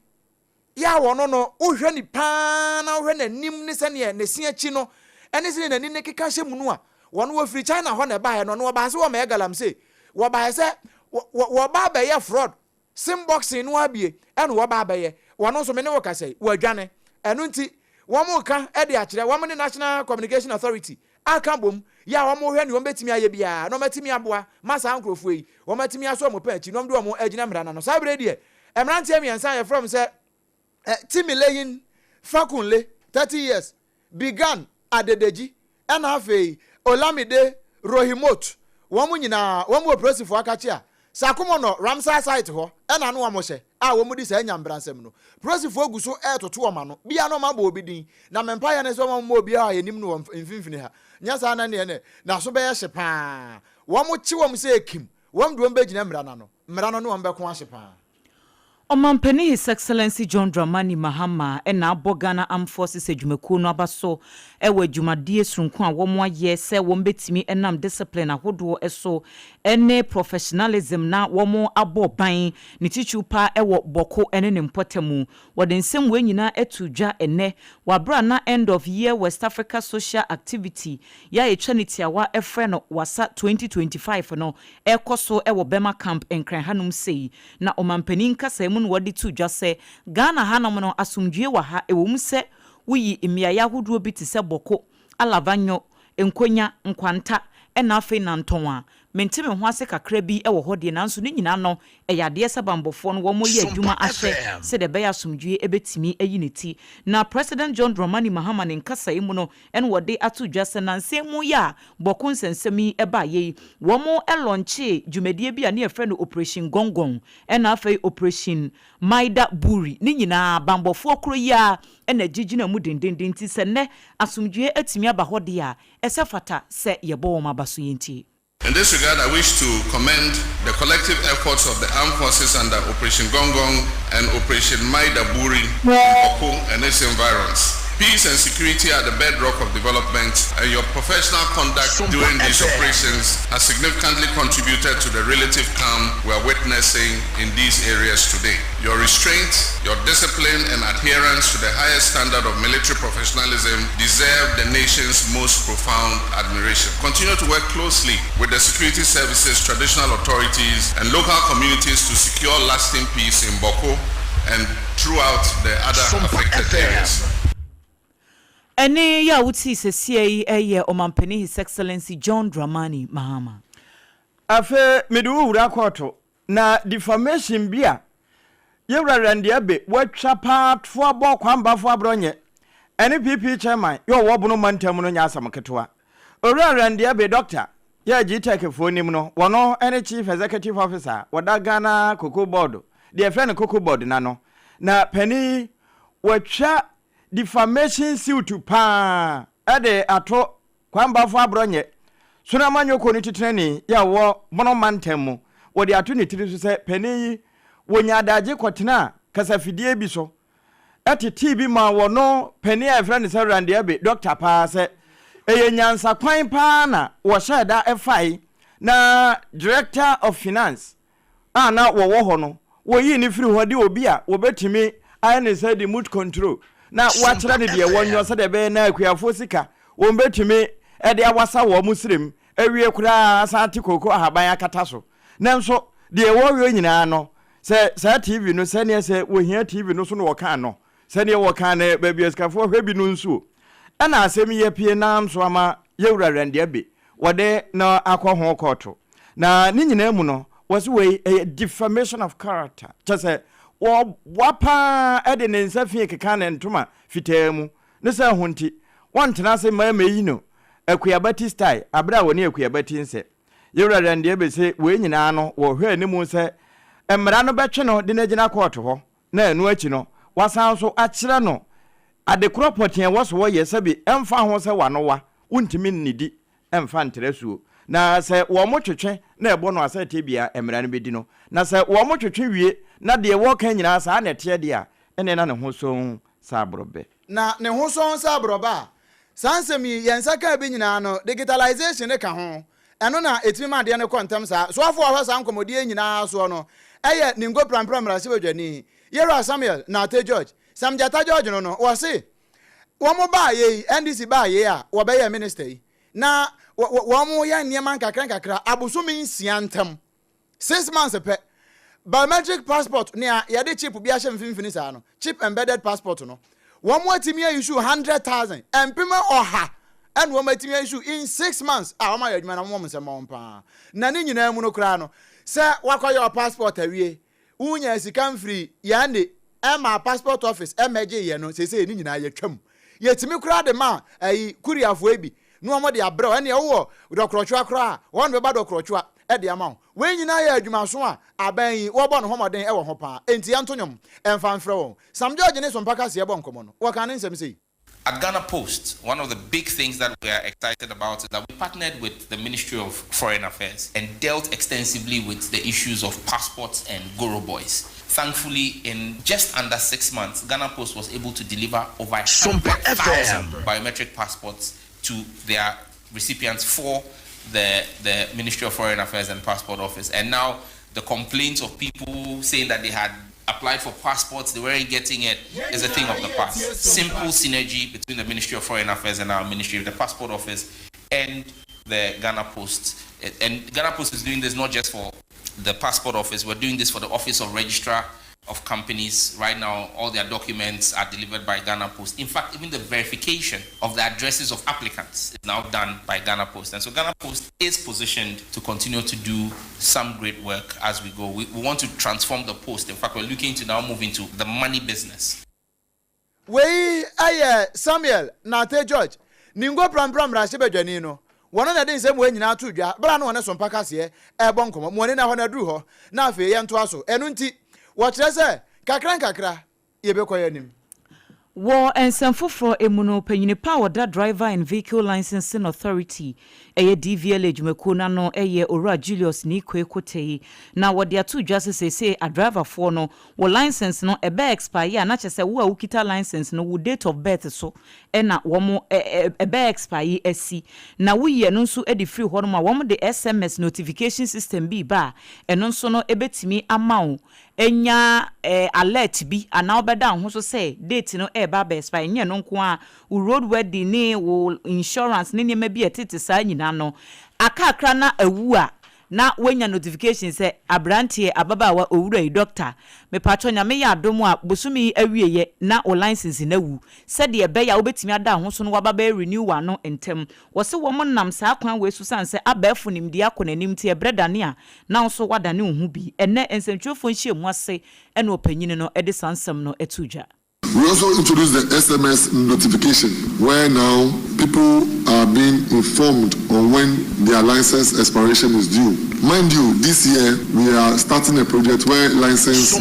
[SPEAKER 1] ya wono no uhwe ni pa na uhwe na nim ne se ne sia chi no anything in any kikashe munua. One will free China when a buyer no basso megalam say. What by say, what barber fraud. Sim boxing wabi, and what barber. One also many workers say, well, Johnny, and unti. One more can Eddie actually, one the National Communication Authority. I can't boom. Ya one more when you bet me a bia, no matter me abwa, Master Uncle Free, or matter me a swam of pench, you don't do a more edge number no cyber. And ran tell me and say from say Timmy Layin Fakunle 30 years began at the Deji and half a Olamide Rohimot. One more press for Akachia. Sakumono Ramsa site ho and I know Moshe. I will mudi say Yam Bransemno. Press for Guso air to 2 mano. Be a no mambo bidin. Na Empire and so more be a nimno in Finfina. Nyasana nene. Na so be a shepa. One more chiwam say Kim. One drum bed Nambrano. Marano no ambekwa shepa.
[SPEAKER 8] Omampeni His Excellency John Dramani Mahama ena Ghana Armed Forces ejumekuo no abaso ewe dwumadie sunko a womo aye se wombetimi enam discipline ahodo eso ene professionalism na womo aboban ne tichupa ewo boko ene ne mpotemu wode nsem we nyina etudwa ene wabra na end of year West Africa social activity ya etwanity awa efre no wasa 2025 no ekoso ewo Bema camp enkran hanum sei na omampeni nkasa wadi tu jase Ghana hanam no asumdue wa ha ewom se wuyi imiaya hodo bi te se boko alavanyo enkonya nkwanta ena afi na ntonwa mentime ho ase kakra bi ewo hode nanso ne nyina no eyade sabambofo no wo moye adwuma ahye se de beya asumdue ebetimi eyineti na President John Dramani Mahama ne nkasa emu no en wode atu jase nanse mu ya boko nsensemi eba ye wo mo elonche dwumadie bi a ne efre no Operation Gongong ena afi Operation Maida Buri ne nyina bambofo kro ya ena gigina mu dendenden ti se ne asumdue atimi aba hode a esefata se yebo mabaso yenti.
[SPEAKER 11] In this regard, I wish to commend the collective efforts of the armed forces under Operation Gongong and Operation Maida Buri in Boko and its environs. Peace and security are the bedrock of development, and your professional conduct during these operations has significantly contributed to the relative calm we are witnessing in these areas today. Your restraint, your discipline, and adherence to the highest standard of military professionalism deserve the nation's most profound admiration. Continue to work closely with the security services, traditional authorities, and local communities to secure lasting peace in Boko and throughout the other affected areas.
[SPEAKER 8] Ene ya wuti sesie eye omampeni His Excellency John Dramani Mahama.
[SPEAKER 9] Afe medu wura koto na defamation bia yewra randiabe watwa patfo abo kwambafo abronye ene PP chairman yo wobuno mantam no nya asamketoa owra randiabe doctor ya gitake fonim no wono ene chief executive officer wada Ghana Cocoa Board de friend Cocoa Board na penny watwa defamation suit pa ade ato kwamba fo abronye suna manyoko ni titreni ya wo mono mantemu wodi ato ni tiri so se peni wonya adaje kwotena kasafidie bi so ati bi ma wono peni a friend se rande abe doctor pa se eye nyansa kwan pa na wo sheda efai na director of finance na wo ho no wo yi ni firi ho de obi a wo betimi ayene say the mood control na wachira ne de wonyo se de be na akuafo sika wo betimi e de awasa wo muslim ewie kura asante koko ahaban akata so nanso de wo nyina no se TV no se ne se wo hia TV no so no woka no se ne woka na baby eskafo hwebi no nsuo ana asem ye pie na nso ama yewura rande abe wode na akwaho koto na ni nyina mu no was we a defamation of character just wapa ede ne nsafie keka na ntoma fitemu ne se honti wontena se ma yi no akuyabati style abra woni akuyabati nse yewura rande abe se we nyina no wo hwe ni mu se emra no betwe no de na gina koto ho na enu achi no wasan so akire no ade kropoten woso wo ye sabi emfa ho se wanowa untimi nnidi emfa ntresuo na se wo mo twetwe na ebo no asate bia emra no bedi no na se wo mo twetwe wie na de wo kan nyina sa na tie de a ene na ne ho so sabrobe
[SPEAKER 1] na ne ho so sabroba sansemi yensaka bi nyina no digitalization ne ka ho eno na etima de ne kontem sa so afo ho sa nkomodie nyina so no eye ningo prampram ra se badwani yero Samuel na te George Samjata George no wo se Womo ba ye NDC ba ye a wo be ye minister yi. Na womo ya nneman kakra abusumi nsiantem 6 months pe biometric passport nia yade chip bi ahye mfimfini sa no chip embedded passport no womo atimi issue 100,000 empima oha and womo atimi issue in 6 months woma yadwuma na womo nsema mpa na ni nyina mu no kra no se wakoye your passport awie unya sika mfiri yande ema passport office emeje ye no sese ni nyina yetwam yetimi kra de ma kuriafo ebi no mo de abrɛ ene wo dokrochwa kra won be ba dokrochwa e de ama we nyina ya adwuma so a aban yi wo bɔ no homoden e wo ho pa enti antonyom emfa mfrɛ wo Sam George ne Sompa kase e bɔ nkomo no wo kan nsɛm sei.
[SPEAKER 12] At Ghana Post, one of the big things that we are excited about is that we partnered with the Ministry of Foreign Affairs and dealt extensively with the issues of passports and Goro boys. Thankfully, in just under 6 months, Ghana Post was able to deliver over 100,000 biometric passports to their recipients for the Ministry of Foreign Affairs and Passport Office. And now the complaints of people saying that they had applied for passports, they weren't getting it, is a thing of the past. Simple synergy between the Ministry of Foreign Affairs and our Ministry of the Passport Office and the Ghana Post. And Ghana Post is doing this not just for the Passport Office, we're doing this for the Office of Registrar of Companies. Right now, all their documents are delivered by Ghana Post. In fact, even the verification of the addresses of applicants is now done by Ghana Post. And so Ghana Post is positioned to continue to do some great work as we go. We want to transform the post. In fact, we're looking to now move into the money business.
[SPEAKER 1] We Samuel Nate George Ningo pram rasebe dwanino wono na den sɛ mo nyina to dwa bra no one Sompa kase e bɔ nkomo mo ne na ho na duru ho na afi ye nto aso enu nti wo kyerɛ sɛ kakra ye be koyanim
[SPEAKER 8] War and some for emuno penyini power that driver and vehicle licensing authority eye DVL jumekona no eye Ora Julius ni kwekote na wode atu dwase say a driver for no wo license no ebe expire na kyese wo a ukita license no wo date of birth so na wo ebe expire asi na wo ye no nso edi free ho no ma wo de SMS notification system bi ba eno nso no ebetimi amawo enya alert bi ana obeda ho so say date no eba be expire nye no nko a road wedding ni wo insurance ni nyema bi etete sa nyina no akakra na awu a na wenya notification say abrantie ababawa owura doctor me patro nya me ya adom a bosumi awieye na o license na wu said de be ya obetimi ada ho so no wababa renew wa no entem wo se wo nam sa kwan we susan say abafu nimdi akonanim tie bredane a na so wadane hu bi ene ensentwofo nhyiemu ase ene opanyini no ede sansam no etuja.
[SPEAKER 13] We also introduced the SMS notification, where now people are being informed on when their license expiration is due. Mind you, this year we are starting a project where license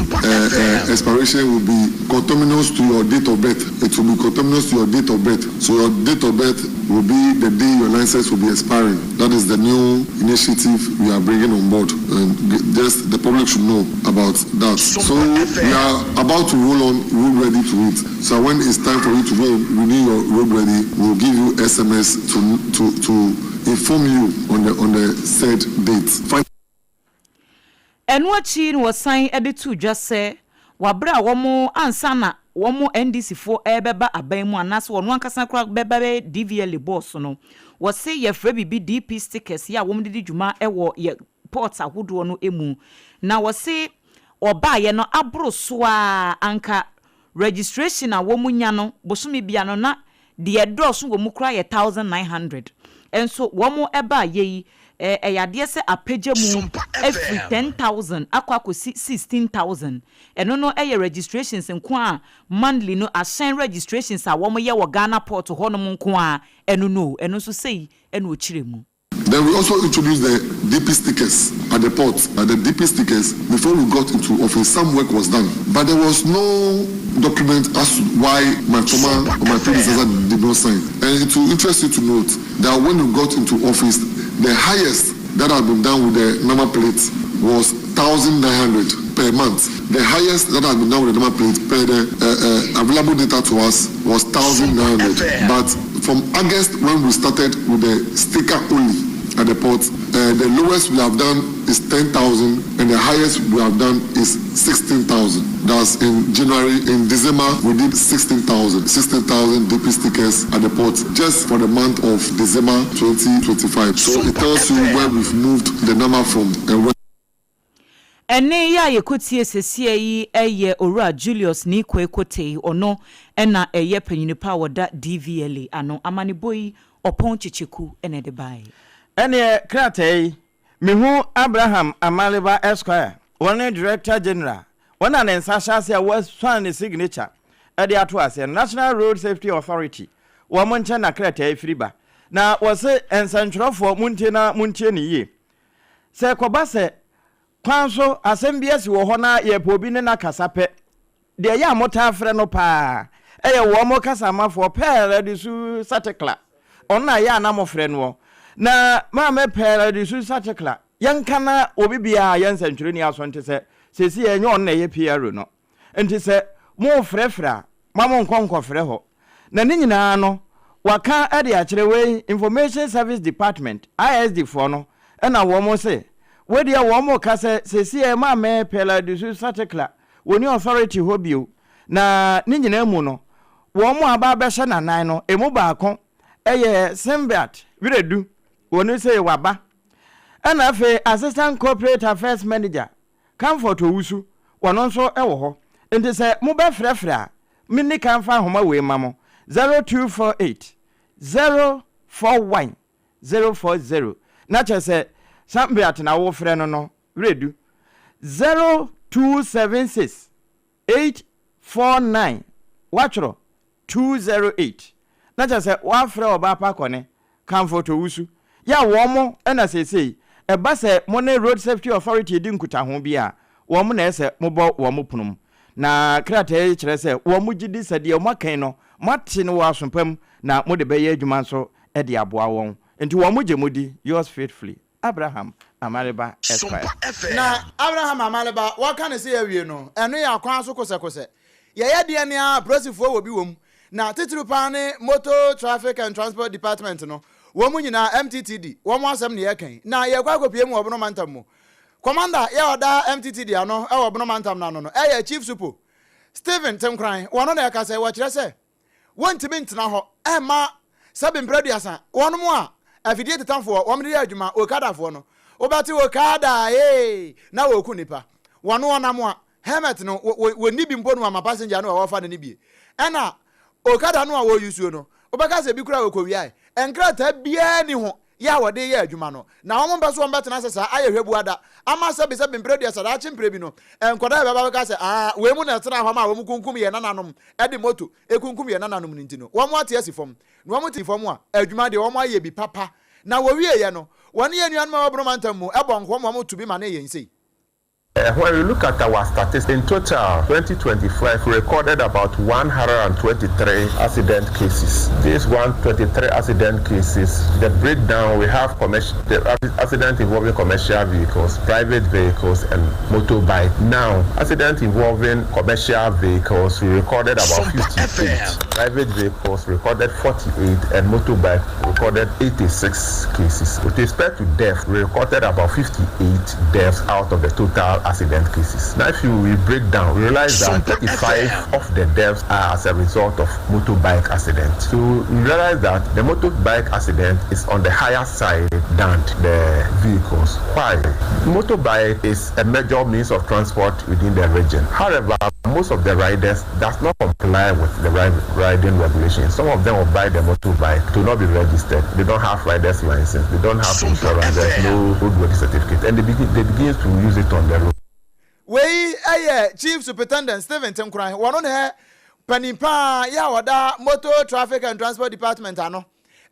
[SPEAKER 13] expiration will be conterminous to your date of birth. It will be conterminous to your date of birth. So your date of birth will be the day your license will be expiring. That is the new initiative we are bringing on board, and just the public should know about that. So we are about to roll ready to it. So when it's time for you to go renew your road ready, we'll give you SMS to inform you on the said date.
[SPEAKER 8] And what she was saying edit to just say wabra womo ansana womo NDC for ebeba abemu anas won wankasa kra beba DVL boss no was say ye free bi DP stickers ya wom didi dwuma ewo ye ports ahodo no emu na was say oba ye no abro so a anka registration a womunya no bosumi bia no na de dose wo mu kra ye 1900 enso womo eba ye yade se apagya mu every 10,000 akwa 16,000 eno no registrations nko a monthly no assign registrations a womo ye wo Ghana port ho no nko a eno so sei eno ochire mu.
[SPEAKER 13] Then we also introduced the DP stickers at the port. The DP stickers, before we got into office, some work was done. But there was no document as to why my former or my predecessor did not sign. And it will interest you to note that when we got into office, the highest that had been done with the number plate was 1,900 per month. The highest that had been done with the number plate per the available data to us was 1,900. But from August, when we started with the sticker only, at the port. The lowest we have done is 10,000 and the highest we have done is 16,000. That's in January. In December, we did 16,000 DP stickers at the port just for the month of December 2025. So it tells you where we've moved the number from and where.
[SPEAKER 8] Ene ya yekotie sesie yi eye Owura Julius ni Kwekotei ono ena eye panyinipa woda DVLA ano amaneboyi opon chichiku ene de bai.
[SPEAKER 9] Ene kratei mihu Abraham Amaleba Esquire one Director General one an ensashase a was swan signature ade ato ase National Road Safety Authority wo monche na kratei friba na wose ensanthrofo muntie na muntie ni ye se kwabase kwanso asembia si wo hona ye pobi ne na kasape de ya mota afre no pa eye wo mo kasamafo pere de su satekla ona ya na mo fre no na ma me pere de su satekla yankana obi bia yansantwere ni asonte se sesi enye onna ye PRO no enti se mo frefra ma mo nkonko fre ho na ni nyina no waka ade a kire we Information Service Department ISD for no na wo mo se wedi ya wo mo kase sesi e ma me pela du satekla woni authority hobio na ni nyina mu no wo mo aba be hye nanan no emu baako eye Simbat wiredu woni se waba ana afi Assistant Corporate Affairs Manager Comfort Owusu wono nso ewo ho enti se mo be frefra minni kan fa homa we mamo 0248 041 040 na chese Sambiat na wo frɛ no redu 0276 849 watchro 208 na chese wa frɛ oba pa kone Comfort Owusu ya wo mo na sesei e ba se Money Road Safety Authority di nkuta ho bia wo mo na ese mo bo wo mo punum na krata kire se wo mo gidi sade mo kan no mate no wa sompam na mo de be ye adwuma so e de aboa won enti wo mo gemodi yours faithfully Abraham Amaleba Esquire.
[SPEAKER 1] Na Abraham Amaleba, what can I say you know? And we are kwan so kose. Ye de ania prosifo wo bi wom. Na titru pane Motor Traffic and Transport Department no. Wo mu nyina MTTD, wo mu asem ne ye kan. Na ye kwa kopie mu obono mantam mu. Commander ye oda MTTD ano e obono mantam na no. E Chief Supo. Stephen Temkran, wono na ye ka say wo kire say. Wontimi ntena ho. E ma sabe mpraduasa. Wono mu a afidie tetanfo womde adwuma okadafo no obati okada na woku nipa wono onam a helmet no woni bi mpo no ama passenger no wafa ne bie ena okada no a wo yusuo no obaka se bi kura wokowia enkrata bia ni ho ya wode ye adwuma no na wo mba so mbetena asesa aye hwebu ada ama sabe mpredu asada chimprebi no enkoda be baba ka se we mu na tena ho ma wo mu kunkum ye nananom edi moto ekunkum ye nananom ntino wo mu ate asifom na wo mu ti fom a adwuma de wo mu aye bi papa na wo wie ye no woni ye nuan ma obro mantam mu ebonko mo mo to bi ma na ye nsi.
[SPEAKER 14] When we look at our statistics, in total, 2025, we recorded about 123 accident cases. These 123 accident cases, the breakdown, we have the accident involving commercial vehicles, private vehicles, and motorbike. Now, accident involving commercial vehicles, we recorded about 58. Private vehicles recorded 48, and motorbike recorded 86 cases. With respect to death, we recorded about 58 deaths out of the total accident cases. Now, if we break down, we realize that 35 of the deaths are as a result of motorbike accidents. So we realize that the motorbike accident is on the higher side than the vehicles. Why? Motorbike is a major means of transport within the region. However, most of the riders does not comply with the riding regulations. Some of them will buy the motorbike to not be registered. They don't have rider's license. They don't have insurance. There's no roadworthy certificate, and they begin to use it on the road.
[SPEAKER 1] We Chief Superintendent Stephen Temkran, one on her Panipa ya wada Motor Traffic and Transport Department ano.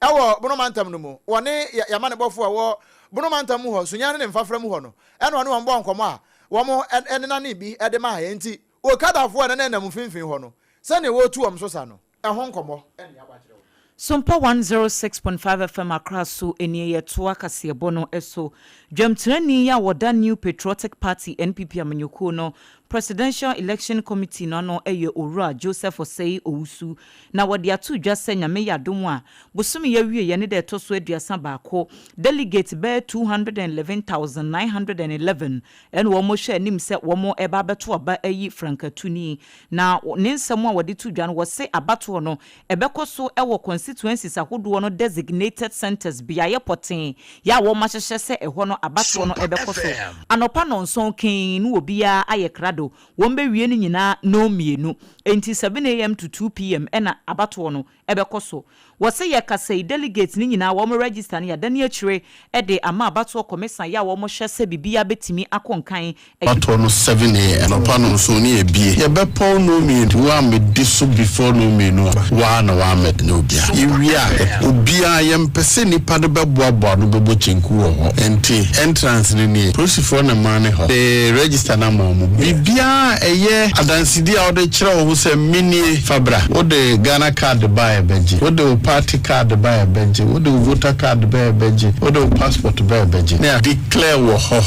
[SPEAKER 1] Ewo bonomantam no mu. Wone yamane bofo ewo bonomantam ho sunyane ne mfafra mu ho no. Eno ane wambo nkomo a wo mo enena ne bi ede ma ha enti okadafo na na mfinfin ho no. Se ne wo tu om so sa no. Eho nkomo ene abakire.
[SPEAKER 8] Sompa 106.5 FM across so eni ye to akase bono eso dwamtrani ya woda New Patriotic Party NPP amanyoko no Presidential Election Committee no eye Owura Joseph Osei Owusu na wode atu dwa se nyame yadom a bosome ya wie ye ne de to so aduasa baako delegate be 211,911 and wo mo hwe anim se wo mo eba beto aba ayi Frankatuni na ne nsem a wode tu dwa no wo se abato no ebekoso ewo constituencies ahodo no designated centers biaye poten ya wo ma hyehye se eho no abato no ebekoso anopa no nson kin no obia aye krado wombe wie ni nyina no mienu enti 7 am to 2 pm ena abato no ebekoso wo se ye kase delegates ni nyina wo mo register ni adani akire ede ama abato komesa ya wo mo hye se bibia betimi akonkan
[SPEAKER 15] abato no 7 am anopa no nson ni ebie ye bepo no mienu wa me diso before no mienu wa na wa met no bia iwia obia ye mpese nipa de beboaboa no bebo chenku ho enti entrance ni prosifo na mane ho the register na mamu bibia eye adansidi a ode kire ho se mini fabra ode Ghana card buy beji ode party card buy beji ode voter card buy beji ode passport buy beji na declare wo ho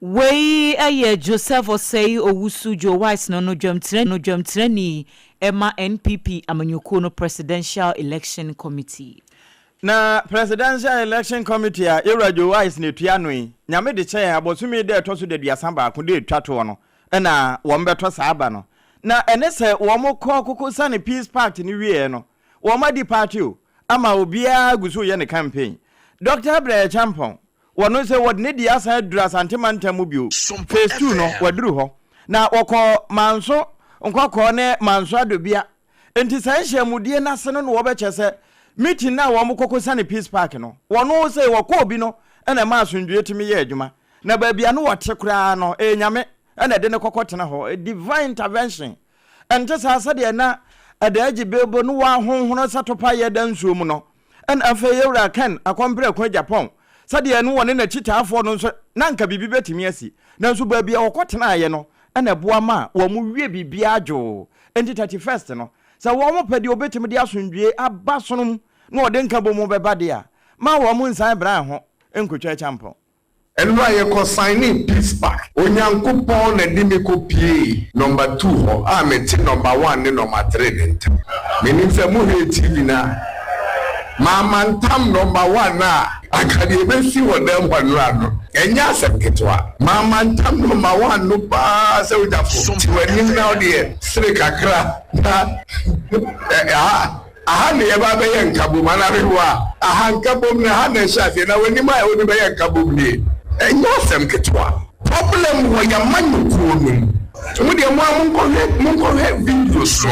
[SPEAKER 8] Wei aye Joseph Osei Owusu Joe Wise no dwamtire ni Emma NPP amanyoko no Presidential Election Committee.
[SPEAKER 9] Na Presidential Election Committee a Ewura Joe Wise ne tuanoi nyame de kye abosumi de to so de duasa ba ko de twato no na wo mbeto saaba no na ene se wo mo kokoko sane Peace Party ni wie no wo ma di party o ama obia guso ye ne campaign Dr. Adwoa Champon wono se wod ne di asa dura santemantamu bio phase 2 no waduru ho na wokọ manso nkọkọ ne manso adobia enti sai hyiamudie na sene no wo beche se meeting na wo mokoko sane Peace Park no wono se wokọ obi no ena ma asundue timi ye adwuma na baabia no wote kura no nyame ena de ne kokotena ho divine intervention ente sasa de na adaji bebo no wa honhono satopa ye dansuo mu no en afa Ewura kan akompre kwa Japan sade no wone na chitaafo no nso na nka bibi betimi asi na nso ba bia okotena aye no ana boa ma wo mu wie bibia adwo enti 31st no sa wo mo pedi obetimi de asundue abasonum na ode nka bomo beba de a ma wo mu nsan bra ho enkotwa champo
[SPEAKER 14] enu aye ko sign Peace Park onyankopon na di me kopie number 2 ho a meti number 1 ne number 3 ne ntem menim se mu he TV na mama ntam number 1 na akade besi wodem wanrano enya seketwa mama ntam number 1 no pa se ujafo tiwani na ode sire kakra na aha ne yeba be yankabo manarehwa aha nkabom na ha na shafe na wani ma woni be yankabo ni enya seketwa problem wo ya manyuko no Mudi ya munko he video so.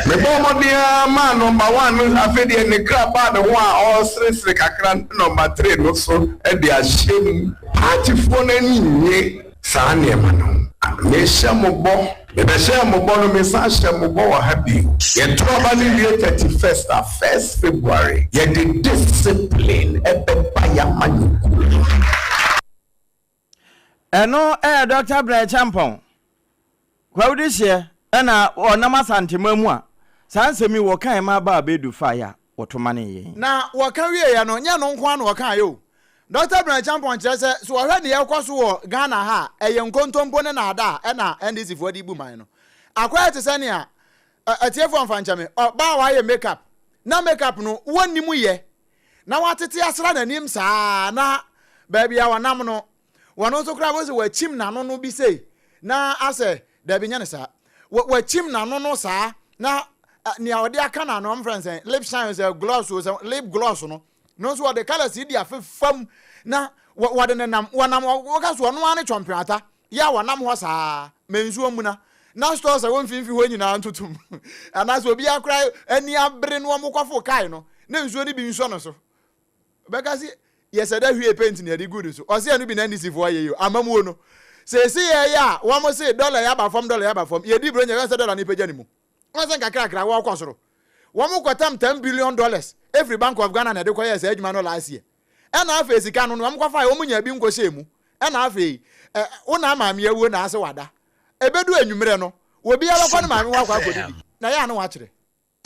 [SPEAKER 14] Mebo modia ma number 1 afedi ne kraba de ho a osresre kakra number 3 no so e de ahyem party phone ani nye saa ne ma no. Me shamobo, me shamobo no me sa shamobo wa happy. Ye trouble ni 31st 1st February. Ye the discipline e be pa ya manyuko.
[SPEAKER 9] Eno Dr. Adwoa Champon kwa udishie ena onama santemamu a sansemi wo kan ma ba bedu fire wotomane ye
[SPEAKER 1] na wakawie ya no nya no nko an wakan yo Dr. Adwoa Champon kire se so hwe ne yekoso wo Ghana ha eye nkontompo ne na ada ena NDC fo di bu man no akwa te ne a atiefo amfanchame ba wa ye makeup na makeup no wonimu ye na watete asra nanim saa na ba bia wanam no wono so kra bo se wa chim na no bi sei na ase da bi nyane sa wa chim na no sa na ni awde aka na no friends lip shine is a gloss was lip gloss no so the color see dia fam na wa de nam wanam woka so no ane chompiata ya wanam ho sa mensuo mu na store sa won finfi ho nyina ntutum ana so obi akra ani abre no mokofo kai no na nsuo ni bi nsuo no so beka si yesada hwie paint ni ade good so o se anu bi na ndisi fo aye yo amamuo no se ya wo mo se dollar ya ba fom ye di bro nya se dollar ni peja ni mu won se kakra wo kwosoro wo mo kwatam $10 billion every Bank of Ghana na de kwa yes adwuma no last year e na afa esika no wo mo kwafa wo mo nya bi nkose mu e na afa una amaami awu na ase wada ebedu anwumre no wo bi ala kwa na maami wa kwa kodidi na ya na wa kire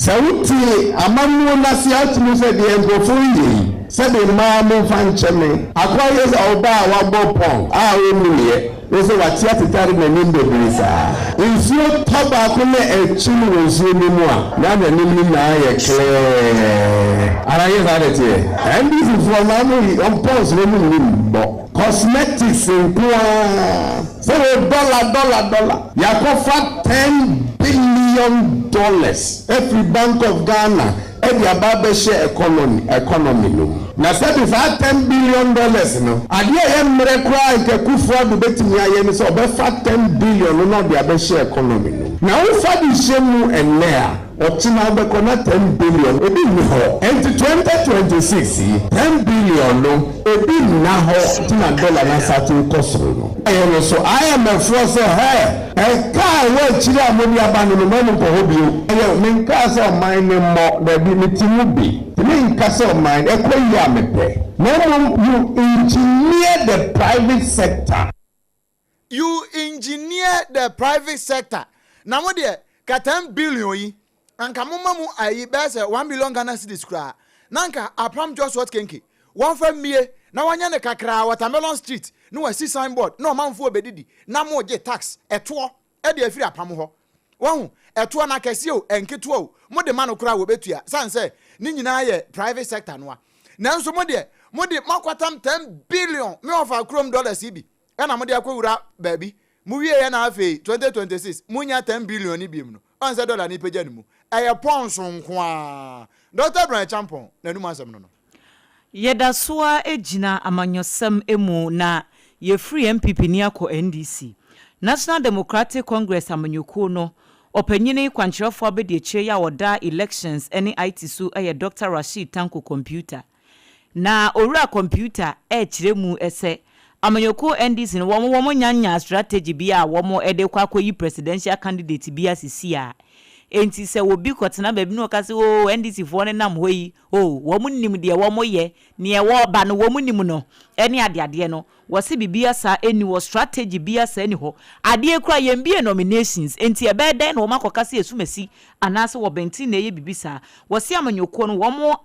[SPEAKER 16] Sauti amamu na si atunu se de engofo yi se de ma mo fancheme akwa yes oba wa Obrempong a wo mu ye ose watia titari na nim bebre saa nsuo toba ko na echi no nsuo ni mu a na nim na ye clear ara ye za de tie and this is from am on pause no nim bo cosmetics in kwa so dollar yakofa $10 billion every bank of Ghana every ababa share economy no na said if $10 billion no ade e mre kra nke kufu adu betimi aye ni so obefa $10 billion no de abeshare economy no na wo fa di shemu enea otina obekona $10 billion ebi ni ho into 2026 $10 billion no ebi na ho tina dollar na certain cost no ayo so IMF say hey kai we chiri amoni abanu no manu ko hobio ayo menka say mine mo da bi mitimu bi menka say mine ekoyi amepe no you engineer the private sector
[SPEAKER 1] na mo de ka $10 billion yi anka mama mu ayi be say $1 billion Ghana cedis kra nanka apam just what kenke one fa mie na wanya ne kakra Watermelon Street no wa see signboard no manfo obedidi na mo je tax eto e de afiri apam ho won eto na kase o enketo o mo de mano kra wo betua san say ni nyina ye private sector no a nanso mo de makwatam $10 billion me ofa krom dollars ibi e na mo de akwura baabi mu wie ye na afi 2026 munya $10 billion ni biem no on say dollar ni peja ni mu eye pounds nko a Dr. Brian Champon na nu masem no
[SPEAKER 8] yeda soa ejina amanyosem emu na ye free MPP ni akọ NDC National Democratic Congress amanyoko no opanyini kwanchirofo abedi eche ya oda elections any IT so eye Dr. Rashid Tanko computer na owura computer chiremu ese amanyoko NDC no womo nyanya strategy bia womo ede kwa akoyi presidential candidate bia sisia enti se obi kwotena ba bi no kase o NDC fo ne nam hoyi o womu nim de womo ye ne e wo ba no womu nim no ene ade no wo se bibia sa eni wo strategy bia sa eni ho ade kura ye mbie nominations enti e be den no makokase esumasi anase wo benti na ye bibisa wo se amanyoko no womo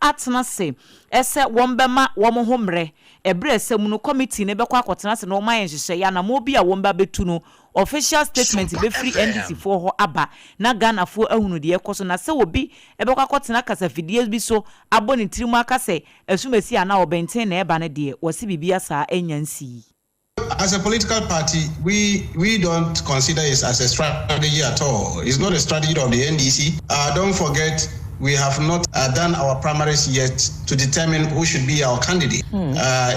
[SPEAKER 8] atena se ese wombema womo homre ebre esemu no committee ne bekwa akotena se no man hyehyɛ ya na mo bi a womba betu no official statement be free NDC for ho aba na Ghana fo ahunu de ekoso na se obi ebekwa akotena kasa fidie bi so aboni tirimu aka se esumesi ana obenten na eba ne de wose bibia sa enyansi.
[SPEAKER 17] As a political party, we don't consider it as a strategy at all. It's not a strategy of the NDC. Don't forget, we have not done our primaries yet to determine who should be our candidate.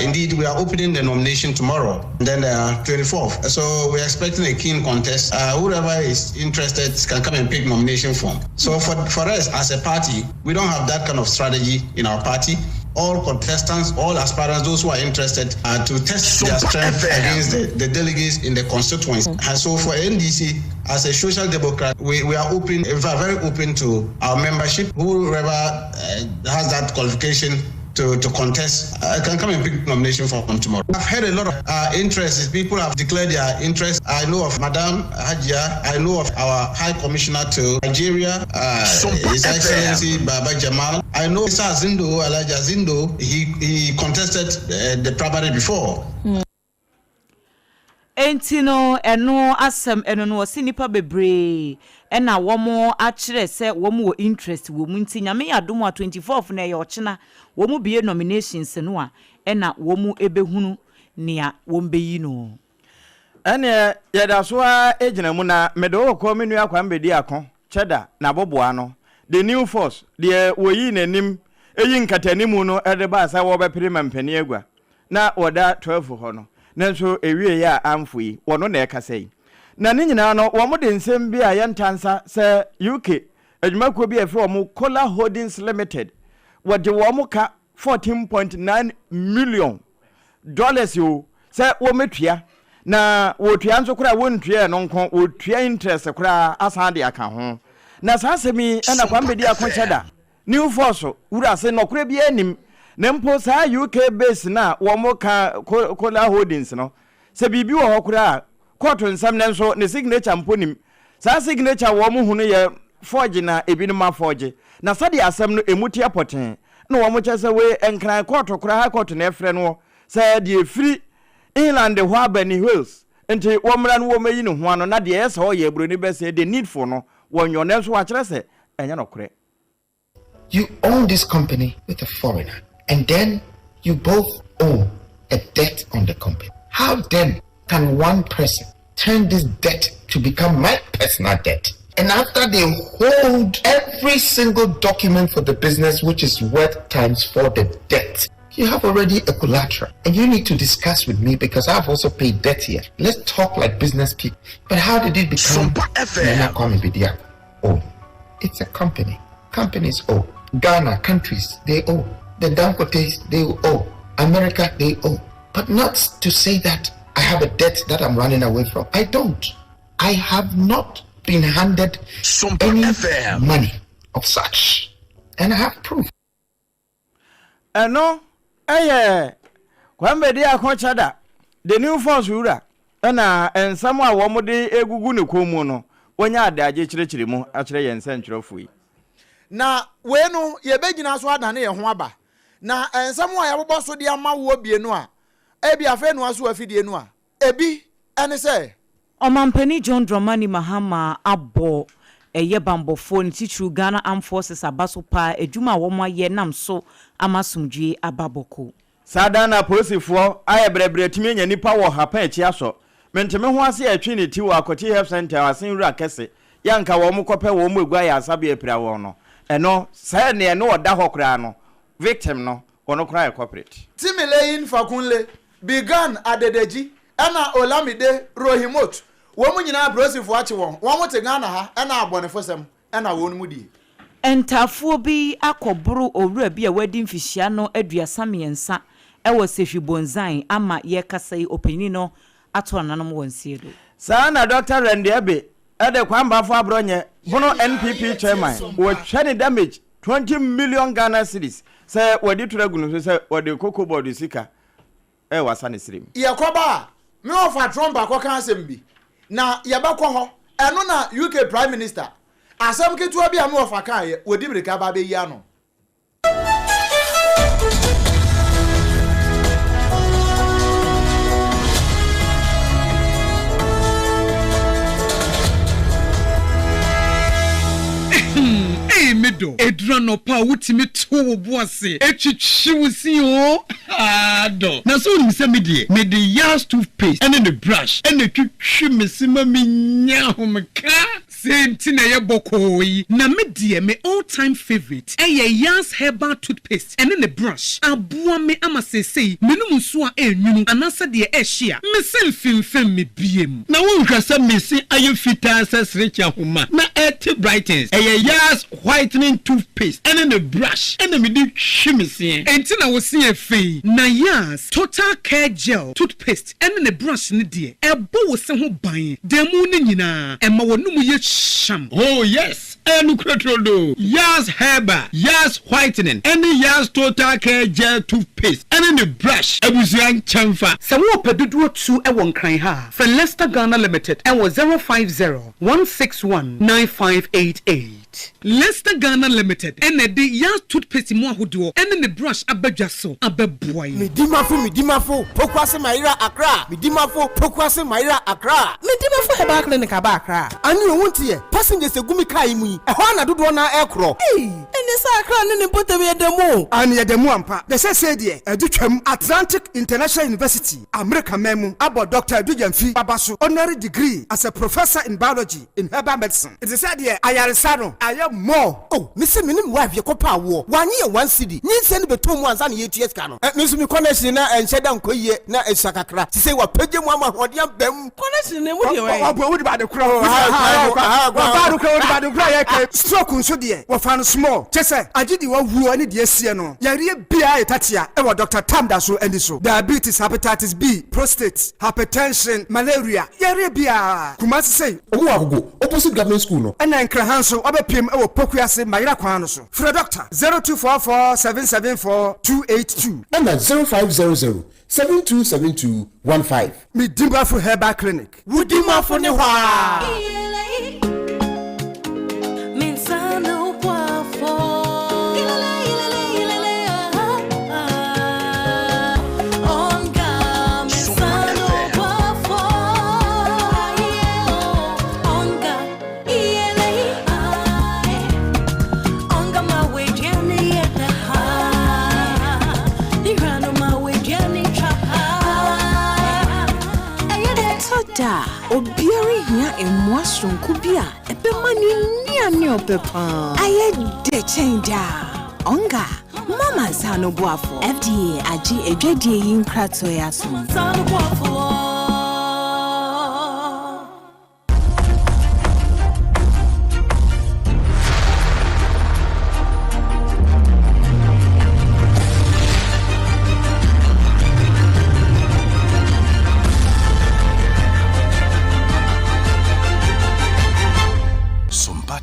[SPEAKER 17] Indeed, we are opening the nomination tomorrow, and then 24th. So we're expecting a keen contest. Whoever is interested can come and pick nomination form. So for us as a party, we don't have that kind of strategy in our party. All contestants, all aspirants, those who are interested to test their strength against the delegates in the constituency. And so for NDC, as a social democrat, we are open, in fact, very open to our membership. Whoever has that qualification to contest can come and pick nomination from tomorrow. I've heard a lot of interest. People have declared their interest. I know of Madam Hajia. I know of our High Commissioner to Nigeria, His Excellency Baba Jamal. I know Sir Zindo, Elijah Zindo. He contested the primary before.
[SPEAKER 8] Entino eno asem eno no sinipa bebre ena womo akire se womo interest womu nti nyame yadomo 24th na ye ochena womu bie nominations no a ena womu ebehunu nia wombeyi no
[SPEAKER 9] ene yeda so a ejina mu na medo ko menu akwa mbedi akon cheda na boboa no the new force the woyi nanim eyi nkatanimu no edeba sa wo bepere mampani agwa na woda 12 ho no nanso ewie ya amfui wono na ekasai na ne nyina no wo mo de nsem bi a yentansa se UK adwumako bi efe wo mo Cola Holdings Limited wo de wo mo ka $14.9 million yo se wo metua na wo tua nso kura wo ntua no nko wo tua interest kura asan de aka ho na sasemi ena kwambedi akonchada new force wura se no kura bi anim nempo sa UK base na womo ka Cola Holdings no se bibi wo hokura court nsam nenso ne signature mponim sa signature womo hunu ye forge na ebinu ma forge na sade asam no emuti apoten na womo chese we enkran court kura ha court na efre no sa de free Inland the Wabeni Hills. Enti womran wo meyi no ho ano na de yes ho ye broni be say the need for no won your name so wa kire say enya no kure.
[SPEAKER 18] You own this company with a foreigner, and then you both own a debt on the company. How then can one person turn this debt to become my personal debt? And after they hold every single document for the business, which is worth times for the debt, you have already a collateral. And you need to discuss with me because I've also paid debt here. Let's talk like business people. But how did it become Sompa? Oh, it's a company. Companies owe. Ghana, countries, they owe. The Dangotes, they owe. America, they owe. But not to say that I have a debt that I'm running away from. I don't. I have not been handed any money of such. And I have proof.
[SPEAKER 9] No, kwambedi akonchada. The new force ura. And someone womode egugu ne komu no. Wonya ade aje chirechiri mu achire yense nchirofui.
[SPEAKER 1] Na wenu yebegina so adane ye ho aba. Na ensam wa yabobọ so de ama wo bienu a ebi afenu aso afidie nu a ebi ene se
[SPEAKER 8] Omampani John Dramani Mahama abo eye bambofo ntichuru Ghana Armed Forces abaso pa edwuma wo mo ye nam so amasumdwe ababoko.
[SPEAKER 9] Sadana posifo aye brebre timi nya nipa wo hapa echi aso. Menteme ho ase atwi ne ti wo akoti health center asen wura kese. Yanka wo mo kope wo mo egua ya asabe apira wo no. Eno say ne no oda hokra no. Victim no ono kra corporate.
[SPEAKER 1] Timileyin Fakunle began adedeji ana Olamide Rohimot. Wo mu nyina brosifo ache won. Wo mo te Ghana ha ana abonefosem ana won mu die.
[SPEAKER 8] Entafuo bi akoburu owura bi a wadi mfihia no aduasa miensa ewo sehwibonzan ama ye kasai opani no ato nanom wonsie do.
[SPEAKER 9] Sana Dr. Rendiabe ede kwamba abronye bono NPP chairman wo twene damage 20 million Ghana cedis. Say wadi turagunu say wadi koko board sika wasa ne sirim.
[SPEAKER 1] Yakoba me ofa Trump akoka asem bi. Na yabakọ ho eno na UK Prime Minister asem ketua bi am ofa kan ye wodi breka ba be yi ano.
[SPEAKER 19] Medo edrano pa wutimi to wo boase etwitwiwusi o ado na so ni se mede yas toothpaste ene the brush ene twitwi mesima menya homka senti na ye bokoyi na medie me all time favorite yas herbal toothpaste ene the brush aboa me amasesei menum so a enwunu anasa de ehia meselfimfem me biem na wonhwa se mesi aye fita sesrecha homa na eti brightens yas whitening toothpaste and then a brush and then we do chimney and then I was seeing a fee na yas total care gel toothpaste and then a brush ni dear a bow se ho ban demu ni nyina e ma wonu mu ye sham. Oh yes, and do yas herba yas whitening and yas total care gel toothpaste and then a brush abusian chamfa se wo pedudu tu e won kran ha for Leicester Ghana Limited and was 050-161-9588. Leicester Ghana Limited and the yas toothpaste mo ahodo and the brush abadwa so abeboy
[SPEAKER 20] midimafo pokwase maira Accra midimafo pokwase maira Accra midimafo heba clinic aba Accra ani wontie passengers egumi kai mu e ho na dodo na ekro ene sa Accra ne potem yedemu ani yedemu ampa de se de edutwam Atlantic International University America memu abo Dr. Adujamfi babaso honorary degree as a professor in biology in herbal medicine it is said here ayaresano I am more. Oh, Mr. Minim wife, your copa war. 1 year, 1 city. You send the 2 months and 8 years cano. Miss me connection and shed down Koye, na a sakakra. To say what Peggy Mama or the Bem connection. What about the crowd? Stroke on so dear. What found small. Chessa, I did you who any dear Siano. Yari Bia Tatia, ever Dr. Tamdaso and so. Diabetes, hepatitis B, prostate, hypertension, malaria. Yari Bia. Kumasi say, oh, opposite government school. And then Krahanso, Obepim, our Pokuase, Maira Kwanoso. For a doctor, 0244-774-282.
[SPEAKER 16] And at 0500-727215.
[SPEAKER 20] Midimba for Herbal Clinic.
[SPEAKER 1] Wudima for Newa.
[SPEAKER 21] obiari hia emwasron kubia ebemani ni ani opepa aye de change onga mama sano boafo FDA agi edwadie yin krato ya so sano boafo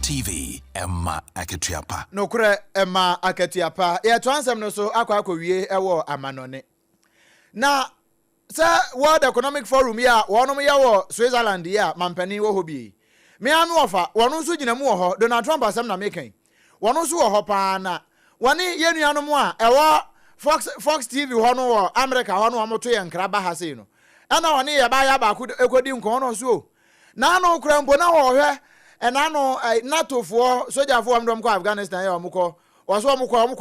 [SPEAKER 22] TV Emma Aketiapa.
[SPEAKER 1] No kure Emma Aketiapa. Ya twansem no so akwa wie ewo amanone. Na sa World Economic Forum ya wonom ya wo Switzerland ya mampani wo hobi. Me anu ofa wono so gina mu wo ho Donald Trump asem na mekan. Wono so wo ho pa na. Woni yenuanom a ewo Fox TV ho no wo America ho no amoto ye nkraba ha sei no. Ana woni ye ba ya ba ekodi nkon no so. Na no kura mpo na wo hwe and I know NATO for soldier for Afghanistan. Omuko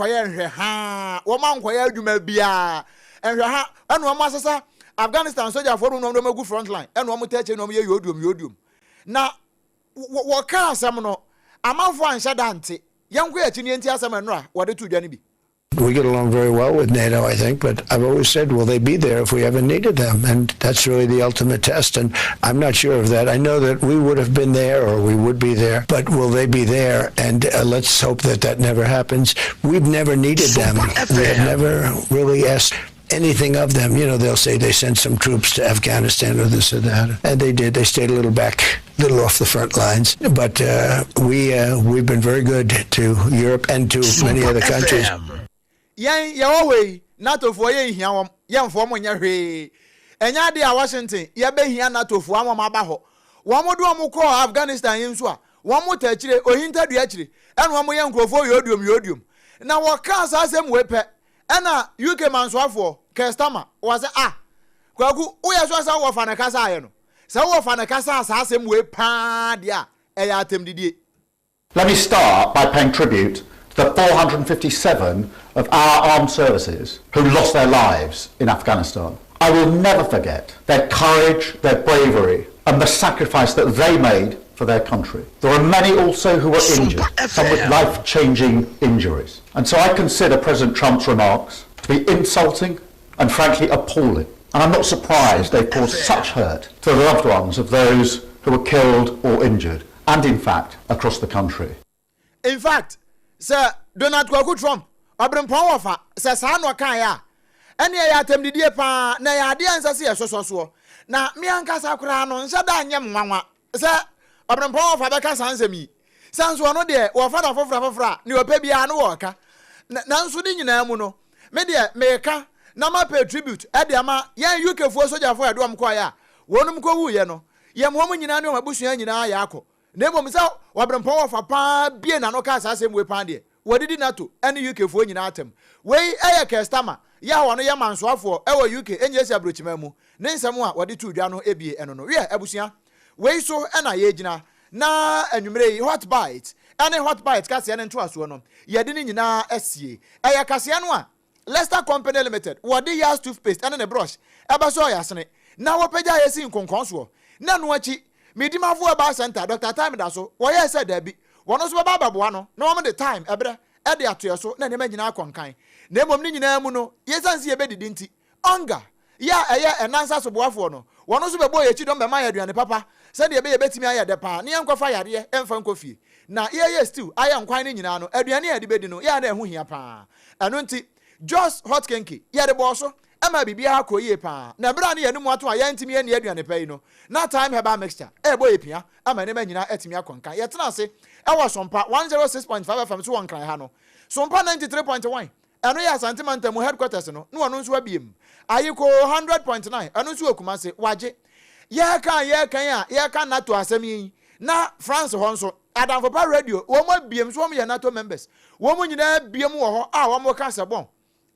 [SPEAKER 1] ye nhwe ha wo man kwa ye adwuma bia nhwe ha enu omo asesa Afghanistan soldier for no magu front line enu omo tache no ye yodum na wo ka asem no amafo anhya dante yenko ya chini enti asem enu a wo de to dwa ne bi.
[SPEAKER 23] We get along very well with NATO, I think, but I've always said, will they be there if we ever needed them? And that's really the ultimate test, and I'm not sure of that. I know that we would have been there or we would be there, but will they be there? And let's hope that that never happens. We've never needed them. We have never really asked anything of them. You know, they'll say they sent some troops to Afghanistan or this or that, and they did. They stayed a little back, a little off the front lines, but we've been very good to Europe and to many other countries.
[SPEAKER 1] Yan yawe NATO for ye hia wom yan fo mo nya hwe enya de a Washington ye be hia NATO fo amom aba ho wo mo do mo ko Afghanistan yin so a wo mo ta kire ohinta dua kire enu wo mo ye nkrofo yodium na wo ka asem we pe ena UK mansoafo customer was kwaku wo ye so asa wo fa na kasa aye no se wo fa na kasa asem we pa dia e ya atem didie.
[SPEAKER 24] Let me start by paying tribute to the 457 of our armed services who lost their lives in Afghanistan. I will never forget their courage, their bravery, and the sacrifice that they made for their country. There are many also who were injured, some with life-changing injuries. And so I consider President Trump's remarks to be insulting and frankly appalling. And I'm not surprised they've caused such hurt to the loved ones of those who were killed or injured, and in fact, across the country.
[SPEAKER 1] In fact, Sir Donald Trump, Obrempong ofa, Sir Sano Kaya, and ya temdidie pa, na ya adi ansasi so. Na mi ankasa kura no nsada nyem nwanwa. Sir Obrempong ofa beka sansemi. Sanso no de, wo fa da fofra, ni opa bia no wo ka. Na nso di nyina mu no, me de meka na ma pay tribute, e de ama yan UK fo soja fo edo am kwa ya. Wonum ko wu ye no. Ye mo nyina ne o mabusua nyina ya akọ. Nebo misa Obrempong ofa pa bie na no ka asasem we pan de. Wodidi NATO ene UK fo nyina atem. Wei eye customer ya wono ye mansoafo e wo UK enye sia brochima mu. Ne nsem a wodi tu dwa no ebie eno no. Wie abusua. Wei so ena ye gina na anwumre hot bite. Ene hot bite ka se ene nto aso no. Ye de ni nyina asie. Eye kase no a Leicester Company Limited. Wodi ya toothpaste ene ne brush. Eba so ya sene. Na wo pagya ye si nkonkon so. Na no achi Midimafo Aba Center Dr. Time da so wo ye said da bi wono so baba boa no na wo the time ebre e de ato so na ne magina akonkan na emom ni nyina mu no ye sanse ye bedidi nti onga ya eye enansa so boafo no wono so bebo ye chi don be ma ya aduane papa said ye be ye betimi aye de pa ne enkofa yare emfa nkofie na ye stew aye nkwan ni nyina no aduane ya de bedi no ya na ehu hia pa eno nti just hot kenki ye de bo so ama bibia akoyie pa na bra ne yanum ato aya ntimi ye ne aduane pay no na time heba mixture e boy pia ama ne manyina atimi akonkan ye tena ase e wo Sompa 106.5 FM so wonkran ha no Sompa 93.1 eno ya Asante mu headquarters no no ono nso abiem ayiko 100.9 eno nso okumase waje ye kan NATO asemi na France ho nso Adamfo pa radio wo mo abiem so wo ye NATO members wo mo nyina abiem wo ho a wo mo ka sebon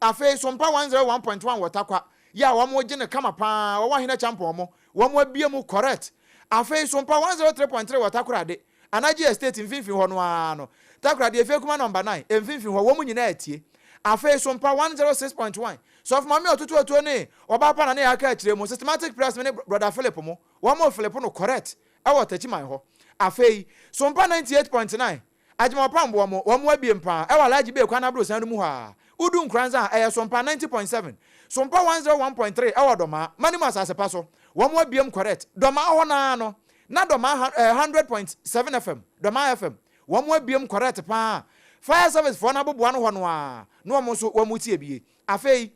[SPEAKER 1] afi Sompa 101.1 watakwa ya wo mo gine kama pa wo hina champion mo wo mo abiem correct afi Sompa 103.3 watakwa de anaji estate mfinfin ho no ano takra de efe kuma number 9 mfinfin ho wo mo nyina atie Afe Sompa 106.1 so of mami otutu ne oba pa na ne aka akire mu systematic press me brother Philip mo one more Philip no correct e wo tachi man ho Afe Sompa 98.9 Ajima Pambo mo abiem pa e wala ajibe kwa na bro san mu ha udu nkranza e Sompa 90.7 Sompa 101.3 e wo doma mani ma asase pa so one abiem correct doma ho na no na doma 100.7 FM doma FM one abiem correct pa fire service for na bobo no ho no a no mo so wo mutie bie Afe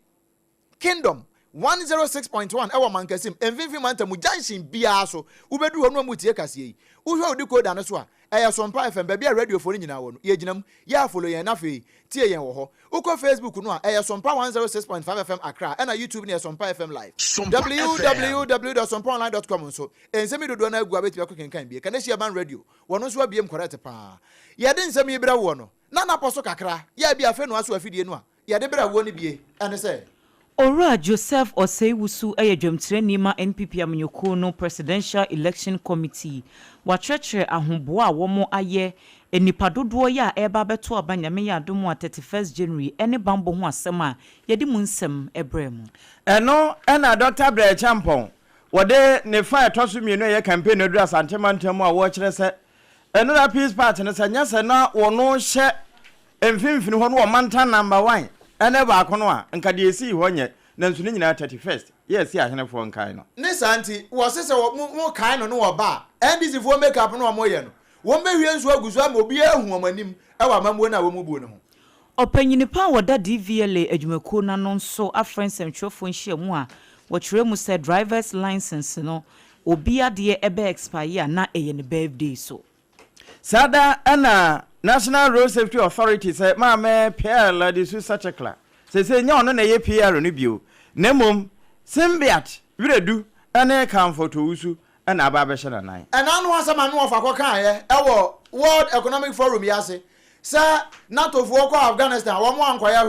[SPEAKER 1] Kingdom 106.1 ewa mankasim enfinfin mantamu junction bia so ubedu ho no mutie kase yi uhwe odi koda no so a eya Sompa FM bia radio phone nyina wo no ye ginam ya follow yen na fe tie yen wo ho uko Facebook no a eya Sompa 106.5 FM Accra na YouTube ne Sompa FM live www.sompaonline.com so ensemi dodo na agua beti akokenkan bia kana shia ban radio wono so abiem correct pa ye de nsemi ibra wo no na poso kakra ya bia fe no aso afidie no a ye de bra wo ne bie ene se
[SPEAKER 8] Ora Joseph Oseiwusu ayedwamtire nima NPP amnyoko no Presidential Election Committee watrechre ahombo a womo aye enipa dodo ya eba beto abanyame ya adomo 31st January ene bambo ho asema yedi mu nsem ebremu
[SPEAKER 9] eno ena Dr. Bre Champon wode ne fa etoso mienu ye campaign odura santemantam a wo kire se eno na Peace Party ne sanya se na wono hye emfimfini ho no wo manta number 1 ene ba akono a nka de esi ho nye na nsu nyina 31st yes ya hene fo nkai no
[SPEAKER 1] ne santi wo sese wo kai no wo ba NDC fo make up no mo ye no wo mehwie nsu agusu am obi ehu omanim e wa mamuo na wo mubuo no ho
[SPEAKER 8] opanyini pa woda DVLA adwumako na no nso afrensem twofo nhia mu a wo kire mu se driver's license no obi ade ebe expire na eye ne birthday so
[SPEAKER 9] sada ana National Road Safety Authority say ma PL the su such a class say nya ono na ye PL no bio nemom Simbiat wiredu ene kan photo usu na aba be hye na nan
[SPEAKER 1] anu asama no ofa kokan ye e wo World Economic Forum yase say NATO fo ko Afghanistan wo mo ankoya